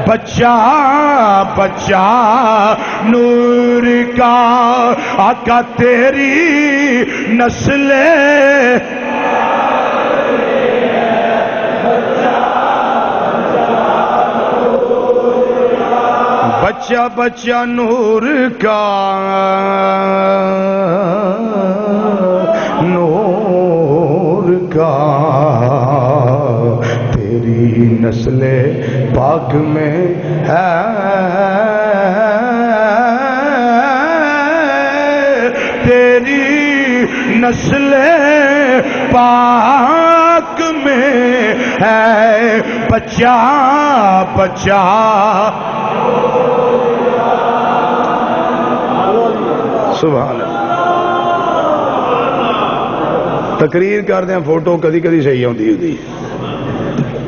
بچہ بچہ نور کا آقا تیری نسل بچہ بچہ نور کا نور کا تیری نسل پاک میں ہے تیری نسل پاک میں ہے بچہ بچہ سبحان اللہ تقریر کر دیں فوٹو کدی کدی صحیح ہوتی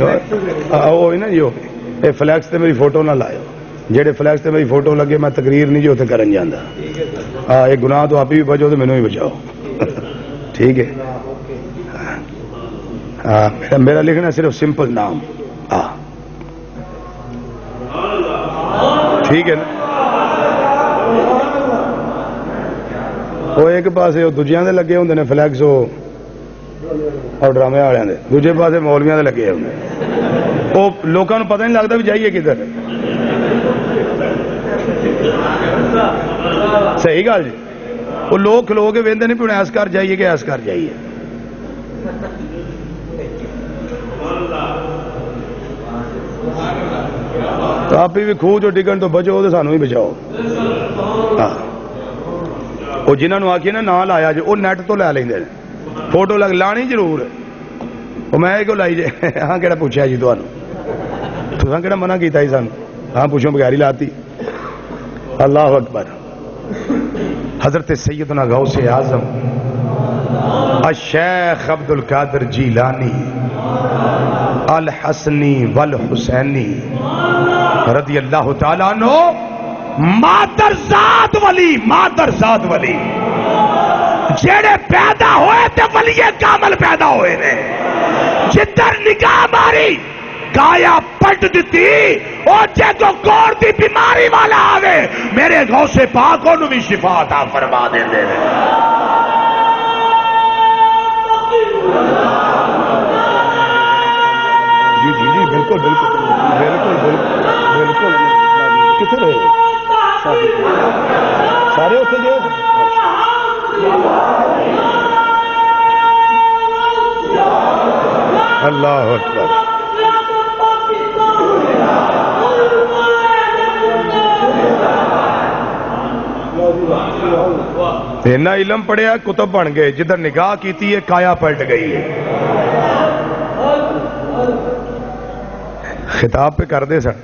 ہوئی نا جو اے فلیکس تے میری فوٹو نہ لائے جہے فلیکس تے میری فوٹو لگے میں تقریر نہیں جی اتنے کرن جانا. ہاں یہ گناہ تو آپ بھی بچو تو مینوں بھی بچاؤ. ٹھیک ہے. ہاں میرا لکھنا صرف سمپل نام. ہاں ٹھیک ہے نا. وہ ایک پاس دوجیاں دے لگے ہوندے نے فلیکس اور ڈرامے والوں دے, دوجے پاسے مولویاں دے لگے ہوندے. وہ لوگوں کو پتہ نہیں لگتا بھی جائیے کدھر. صحیح گل جی. وہ لوگ کھلو کے وہدے نہیں پہ ایس کر جائیے کہ ایس کر جائیے. تو آپ بھی خوہ جو ڈگن تو بچو تو سانو بھی بچاؤ. ہاں وہ جنہوں آخیے نا نہ لایا جو وہ نیٹ تو لے لیں فوٹو لگ لانی ضرور. وہ میں کیوں لائی جی ہاں کہڑا پوچھا جی تمہیں تو کہڑا منع کیتا ہی سان. ہاں پوچھو بغیر ہی لاتی. اللہ اکبر. حضرت سیدنا غوث اعظم الشیخ عبد القادر جیلانی الحسنی والحسینی رضی اللہ تعالیٰ عنہ مادرزاد ولی جڑے پیدا ہوئے تے ولی کامل پیدا ہوئے نے. جدھر نگاہ ماری کایا پلٹ دیتی. اور جے کو کوڑ دی بیماری والا آوے میرے غوث پاک انہوں بھی شفا عطا فرما دے دے. جی جی جی بالکل بالکل بالکل بالکل بالکل. کتنے رہے سارے اتنے گئے. اللہ اکبر. اینا علم پڑھیا کتب بن گئے. جدھر نگاہ کیتی ہے کایا پلٹ گئی ہے. خطاب پہ کر دے سن.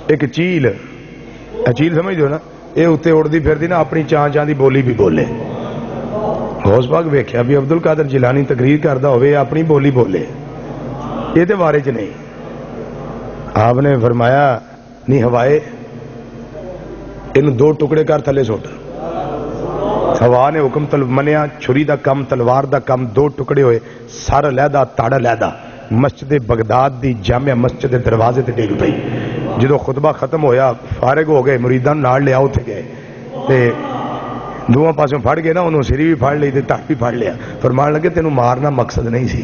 ایک چیل سمجھ دو نا, یہ اتنے اڑتی پھرتی نا اپنی چان چان دی بولی بھی بولے. غوث پاک ویکھیا بھی عبد القادر جیلانی تقریر کرتا ہوئے اپنی بولی بولے. یہ تو بارے چ نہیں. آپ نے فرمایا نہیں ہوائے ان دو ٹکڑے کر تھلے سٹ. ہوا نے حکم منیا. چھری دا کم تلوار دا کم. دو ٹکڑے ہوئے. سر علیحدہ تڑ علیحدہ. مسجد بغداد دی جامع مسجد دے دروازے تے ڈگ پئی. جدو خطبہ ختم ہویا فارغ ہو گئے مریداں نال لیا اتنے گئے تے دونوں پاسوں پھڑ گئے نا. انہوں سری بھی پھڑ لی تے تک بھی پھڑ لیا. فرمان لگے تینوں مارنا مقصد نہیں سی.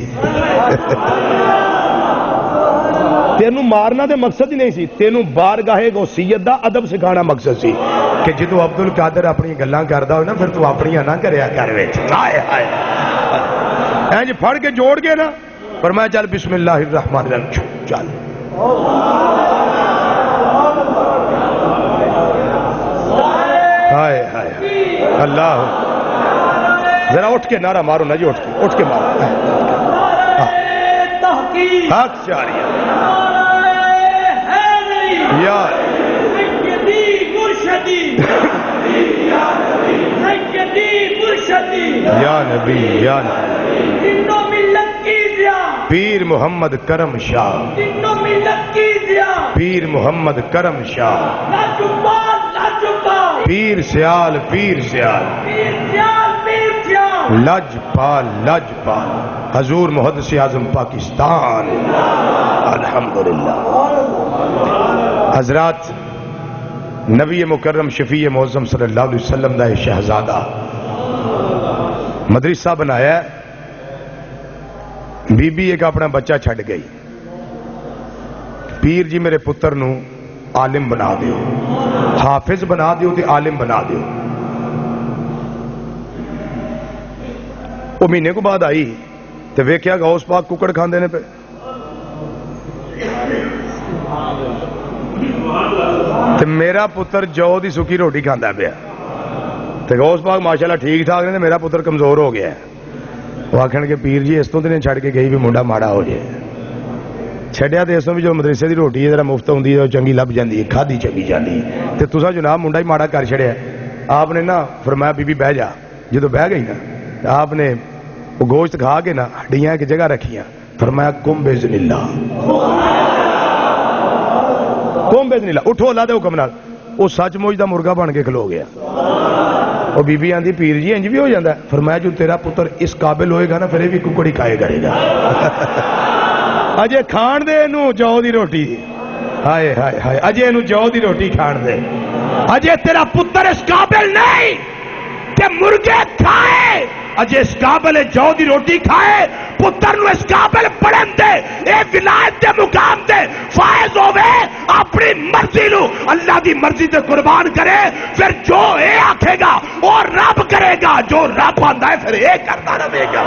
تینوں مارنا دے مقصد ہی نہیں سی. تینوں بارگاہ غوثیت دا ادب سکھانا مقصد سی کہ جدو عبد القادر اپنی گلاں کردا ہوئے نا پھر تو اپنیاں نہ کریا کر وچ. ہائے ہائے اینج پھڑ کے جوڑ گئے نا. فرمایا چل بسم اللہ الرحمن الرحیم چل. ہائے ہائے اللہ. ذرا اٹھ کے نعرہ مارو نا جی. اٹھ کے مارو. حق جاری یا نبی یا پیر محمد کرم شاہ. پیر محمد کرم شاہ. پیر سیال لجپال حضور محدث اعظم پاکستان. الحمدللہ. حضرات نبی مکرم شفیع معظم صلی اللہ علیہ وسلم دا شہزادہ مدرسہ بنایا ہے. بی بی ایک اپنا بچہ چھڑ گئی. پیر جی میرے پتر نو عالم بنا دیو, حافظ بنا دیو تے عالم بنا دیو. وہ مہینے کو بعد آئی تے ویکھیا غوث پاک ککڑ کھاندے نے پہ. تے میرا پتر جو دی سکی روٹی کھاندا پیا. تے غوث پاک ماشاءاللہ ٹھیک ٹھاک نے. میرا پتر کمزور ہو گیا ہے. وہ آخر کہ پیر جی اس تو نہیں چھڑ کے گئی بھی منڈا ماڑا ہو جائے. چھڈیا تے اس بھی جو مدرسے دی روٹی ہے ذرا مفت ہوندی ہے چنگی لب جاندی ہے کھادی چنگی جاندی ہے. تے تساں جناب منڈا ہی ماڑا کر چھڑیا. آپ نے نا فرمایا بی بی بہ جا. جدو بہ گئی نا آپ نے وہ گوشت کھا کے نا ہڈیاں ایک جگہ رکھیاں. فرمایا کم باذن اللہ. کومبے نہیں لا اٹھو اللہ دے حکم نال وہ سچ مچ دا مرغا بن کے کھلو گیا وہ بی بی آندی پیر جی انج بھی ہو جاتا ہے فرمایا جو تیرا پتر اس قابل ہوئے گا نا پھر بھی ککڑی کھائے کرے گا اجے کھان دے نو جو دی روٹی ہائے ہائے ہائے اجے نو جو دی روٹی کھان دے اجے تیرا پتر اس قابل نہیں کہ مرغے کھائے اجے اس قابل جو دی روٹی کھائے پتر نو اس قابل پڑھن دے اے ولایت دے مقام دے فائز ہوے اپنی مرضی نو اللہ دی مرضی تے قربان کرے پھر جو اے آکھے گا اور رب کرے گا جو رب آندا ہے پھر اے کرتا رہے گا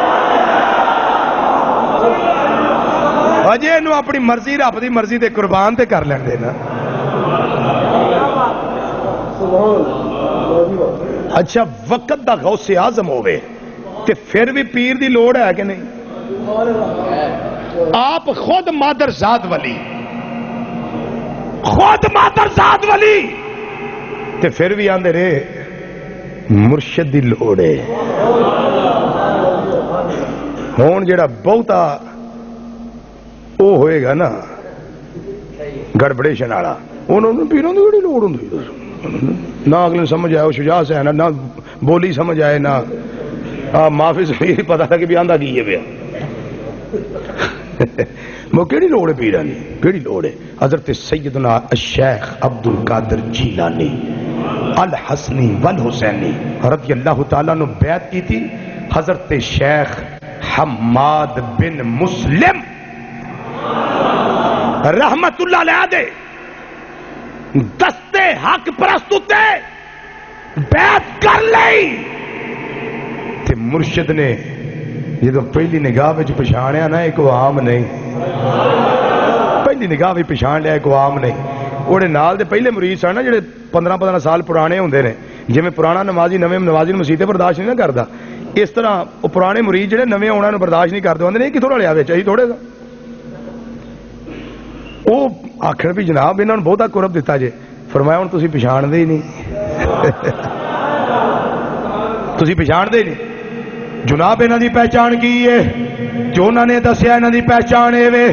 اجے نو اپنی مرضی رب دی مرضی تے قربان تے کر لین دے نا اچھا وقت دا غوث اعظم ہوئے تے پھر بھی پیر دی لوڑ ہے کہ نہیں آپ خود مادر ذات ولی خود مادر ذات ولی تے پھر بھی آندے رہے مرشد دی لوڑ ہے ہون جڑا بہتا وہ ہوئے گا نا گڑبڑیشن والا انہوں پیروں دی بڑی لوڑ ہوندی نہ اگلے سمجھ آئے وہ شجاع سے ہے نہ بولی سمجھ آئے نہ معافی سے پتا تھا کہ بھی آندہ کی ہے بیا وہ کیڑی لوڑ ہے پیرانی کیڑی لوڑ ہے حضرت سیدنا الشیخ عبد القادر جیلانی الحسنی والحسینی رضی اللہ تعالیٰ نے بیعت کی تھی حضرت شیخ حماد بن مسلم رحمت اللہ علیہ دے دستے حق پرستو تے بیعت کر لئی تے مرشد نے جدو پہلی نگاہ وچ پچھاڑیا نا ایک عام نہیں پہلی نگاہ وچ پچھاڑ لیا ایک عام نہیں اوڑے نال دے پہلے مرید سن نا جڑے 15 سال پرانے ہوندے نے جویں پرانا نمازی نویں نمازی مسیتے برداشت نہیں نہ کردا اس طرح وہ پرانے مرید جڑے نویں آنا نو برداشت نہیں کرتے ہوندے نے کتھوں رلیا وچ اسی تھوڑے دا وہ آخر بھی جناب انہوں نے بہتا قرب دیتا جے فرمایا ہوں تسی پچھان دے ہی نہیں تسی پچھان دے ہی نہیں جناب انہوں دی پہچان کی ہے جو انہوں نے دسیا انہوں دی پہچان ہے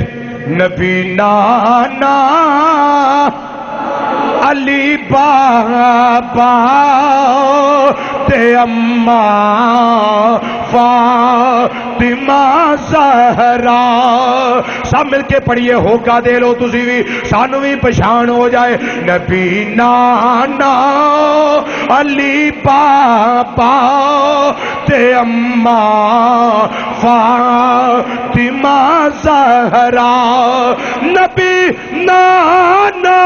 نبی نانا علی بابا تے اماں فاطمہ زہرا سب مل کے پڑھیے ہوکا دے لو تسی بھی سانو بھی پہچان ہو جائے نبی نانا علی بابا تے اماں فاطمہ زہرا نبی نانا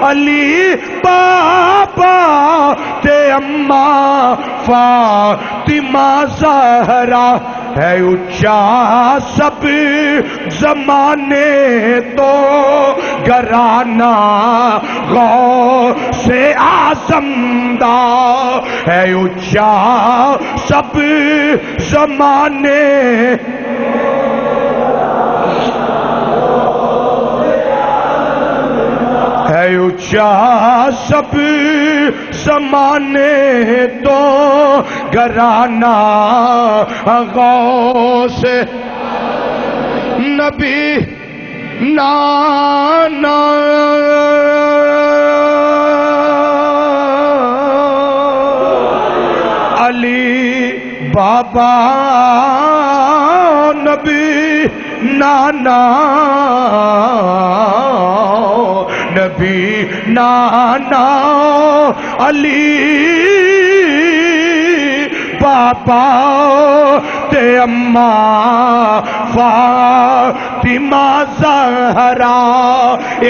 علی بابا تے اماں فاطمہ زہرا ہے اچھا سب زمانے تو گرانا غوث اعظم دا ہے اچھا سب زمانے ہے اچھا سب زمانے تو گرانا غوث نبی نانا علی بابا نبی نانا نبی نانا علی بابا تے اماں فاطمہ زہرا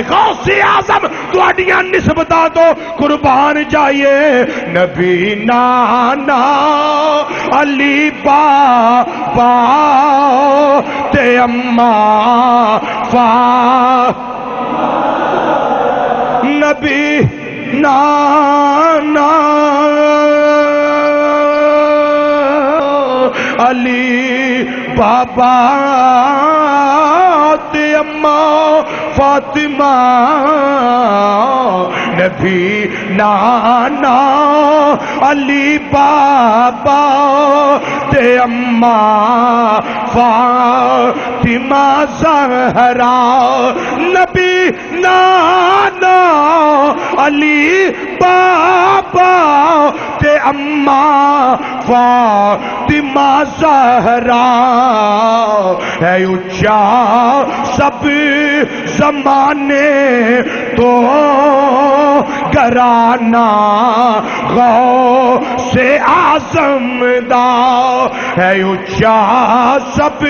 غوث اعظم تواڈیاں نسبتاں تو قربان جائیے نبی نانا علی بابا تے اماں نبی نانا علی بابا تے اماں فاطمہ نبی نانا علی بابا تے اماں فاطمہ زہرا نبی نانا علی بابا تے اماں فاطمہ زہرا ہے اونچا سب زمانے تو گرانا غوث اعظم دا ہے اونچا سب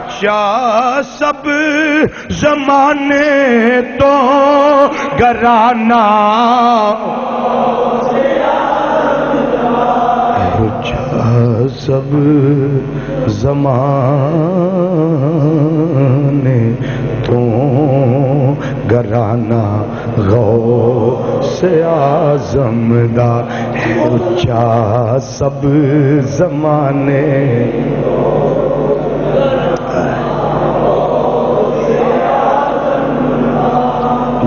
اونچا سب زمانے تو گرانا اونچا سب زمانے تو گرانا غوث اعظم دا اونچا سب زمانے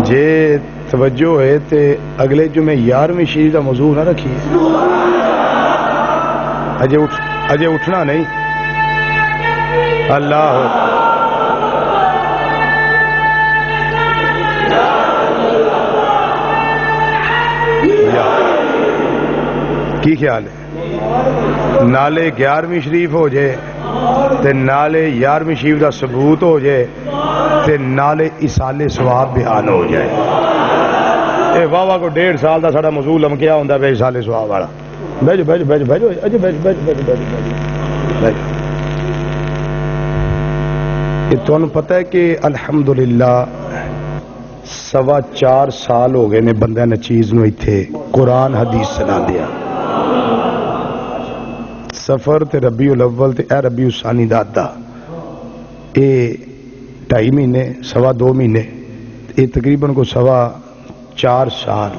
جے توجہ ہے تے اگلے جمعے 11ویں شریف کا موضوع نہ رکھیے اجے اٹھنا نہیں اللہ کی خیال ہے نالے 11ویں شریف ہو جائے تے نالے 11ویں شریف دا ثبوت ہو جائے تے نالے اسالے ثواب بیان ہو جائے اے واہ واہ کو 1.5 سال دا ساڈا موضوع لمکیا ہوندا پے اسالے ثواب والا بیٹھو بیٹھو بیٹھو بیٹھو اجے بیٹھو یہ تانوں پتہ ہے کہ الحمدللہ 4.25 سال ہو گئے نے بندہ نے چیز نو ایتھے قرآن حدیث سنا دیا سفر تے ربیع الاول تے اے ربیع الثانی دا ادا اے 2.5 مہینے 2.25 مہینے یہ تقریباً کو 4.25 سال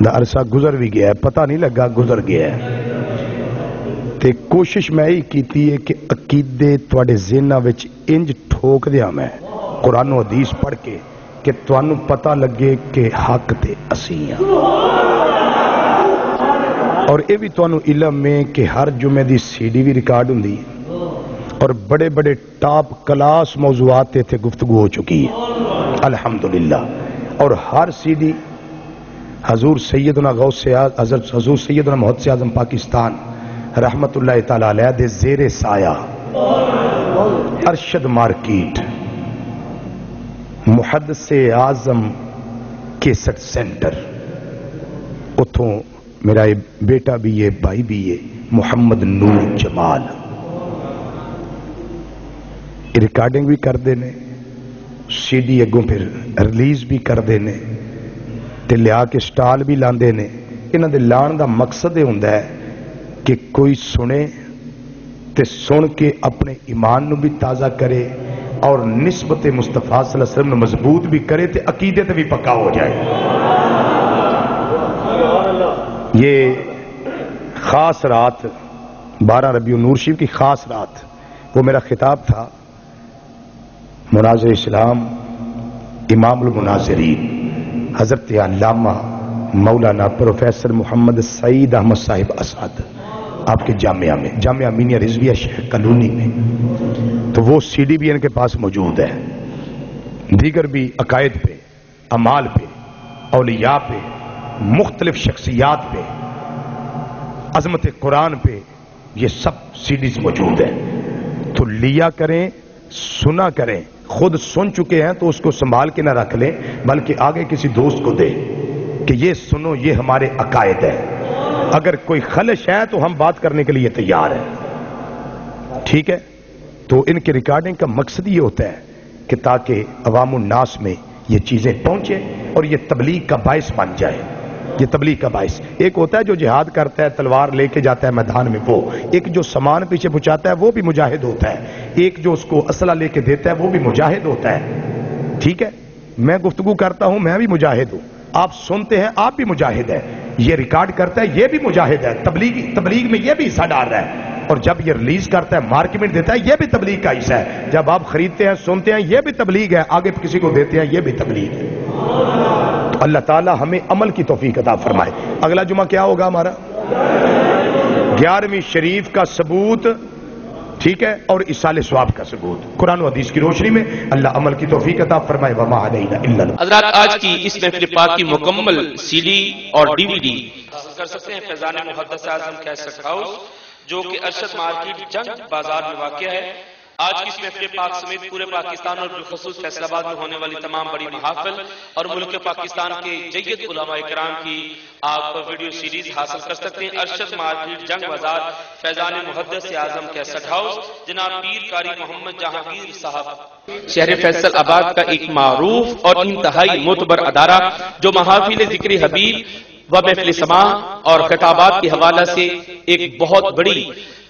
دا عرصہ گزر بھی گیا ہے پتہ نہیں لگا گزر گیا ہے تے کوشش میں ہی کیتی ہے کہ عقیدے تواڈے ذہناں وچ انج ٹھوک دیا میں قرآن و حدیث پڑھ کے کہ تانوں پتہ لگے کہ حق تے اسی ہاں اور یہ بھی تانوں علم میں کہ ہر جمعے دی سی ڈی بھی ریکارڈ ہوندی ہے اور بڑے بڑے ٹاپ کلاس موضوعات تے گفتگو ہو چکی ہے الحمدللہ اور ہر سی ڈی حضور سیدنا غوث حضرت حضور سیدنا محدث اعظم پاکستان رحمت اللہ تعالی علیہ دے زیر سایہ ارشد مارکیٹ محدث اعظم کیسٹ سینٹر اتھوں میرا بیٹا بھی ہے بھائی بھی ہے محمد نور جمال ریکارڈنگ بھی کر دینے سی ڈی اگوں پھر ریلیز بھی کر دینے تے لیا کے سٹال بھی لاندے نے انہاں دے لان دا مقصد یہ ہوندا ہے کہ کوئی سنے تے سن کے اپنے ایمان نو بھی تازہ کرے اور نسبت مصطفیٰ صلی اللہ علیہ وسلم مضبوط بھی کرے تے عقیدے تے بھی پکا ہو جائے یہ خاص رات 12 ربیع النور شریف کی خاص رات وہ میرا خطاب تھا مناظر اسلام امام المناظرین حضرت علامہ مولانا پروفیسر محمد سعید احمد صاحب اسد آپ کے جامعہ میں جامعہ امینیہ رضویہ شیخ کالونی میں تو وہ سی ڈی بھی ان کے پاس موجود ہے دیگر بھی عقائد پہ اعمال پہ اولیاء پہ مختلف شخصیات پہ عظمت قرآن پہ یہ سب سی ڈیز موجود ہیں تو لیا کریں سنا کریں خود سن چکے ہیں تو اس کو سنبھال کے نہ رکھ لیں بلکہ آگے کسی دوست کو دے کہ یہ سنو یہ ہمارے عقائد ہے اگر کوئی خلش ہے تو ہم بات کرنے کے لیے تیار ہیں ٹھیک ہے تو ان کی ریکارڈنگ کا مقصد یہ ہوتا ہے کہ تاکہ عوام الناس میں یہ چیزیں پہنچے اور یہ تبلیغ کا باعث بن جائے یہ تبلیغ کا باعث ایک ہوتا ہے جو جہاد کرتا ہے تلوار لے کے جاتا ہے میدان میں وہ ایک جو سامان پیچھے پہنچاتا ہے وہ بھی مجاہد ہوتا ہے ایک جو اس کو اسلحہ لے کے دیتا ہے وہ بھی مجاہد ہوتا ہے ٹھیک ہے میں گفتگو کرتا ہوں میں بھی مجاہد ہوں آپ سنتے ہیں آپ بھی مجاہد ہیں یہ ریکارڈ کرتا ہے یہ بھی مجاہد ہے تبلیغ میں یہ بھی حصہ ڈال رہا ہے اور جب یہ ریلیز کرتا ہے مارکیٹ میں دیتا ہے یہ بھی تبلیغ کا حصہ ہے جب آپ خریدتے ہیں سنتے ہیں یہ بھی تبلیغ ہے آگے کسی کو دیتے ہیں یہ بھی تبلیغ ہے تو اللہ تعالی ہمیں عمل کی توفیق عطا فرمائے اگلا جمعہ کیا ہوگا ہمارا 11ویں شریف کا ثبوت، ٹھیک ہے، اور اصال ثواب کا ثبوت قرآن و حدیث کی روشنی میں اللہ عمل کی توفیق عطا فرمائے۔ وما علینا الا البلاغ۔ حضرات آج کی اس محفل پاک کی مکمل سی ڈی اور ڈی وی ڈی حاصل کر سکتے ہیں فیضان محدث اعظم کیسٹ ہاؤس، جو کہ ارشد مارکیٹ جنگ بازار میں واقع ہے۔ آج کی اس محفل پاک سمیت پورے پاکستان اور بالخصوص فیصل آباد میں ہونے والی تمام بڑی محافل اور ملک پاکستان کے جید علماء کرام کی آپ ویڈیو سیریز حاصل کر سکتے ہیں۔ ارشد مارکیٹ جنگ بازار، فیضان محدث اعظم کیسٹ ہاؤس، جناب پیر قاری محمد جہانگیر صاحب، شہر فیصل آباد کا ایک معروف اور انتہائی معتبر ادارہ، جو محافل ذکر حبیب و محفل سماع اور خطابات کے حوالہ سے ایک بہت بڑی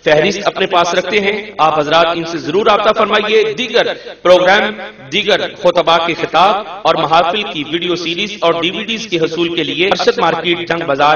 فہرست اپنے پاس رکھتے ہیں۔ آپ حضرات ان سے ضرور رابطہ فرمائیے۔ دیگر پروگرام، دیگر خطباء کے خطاب اور محافل کی ویڈیو سیریز اور ڈی وی ڈیز کے حصول کے لیے ارشد مارکیٹ جنگ بازار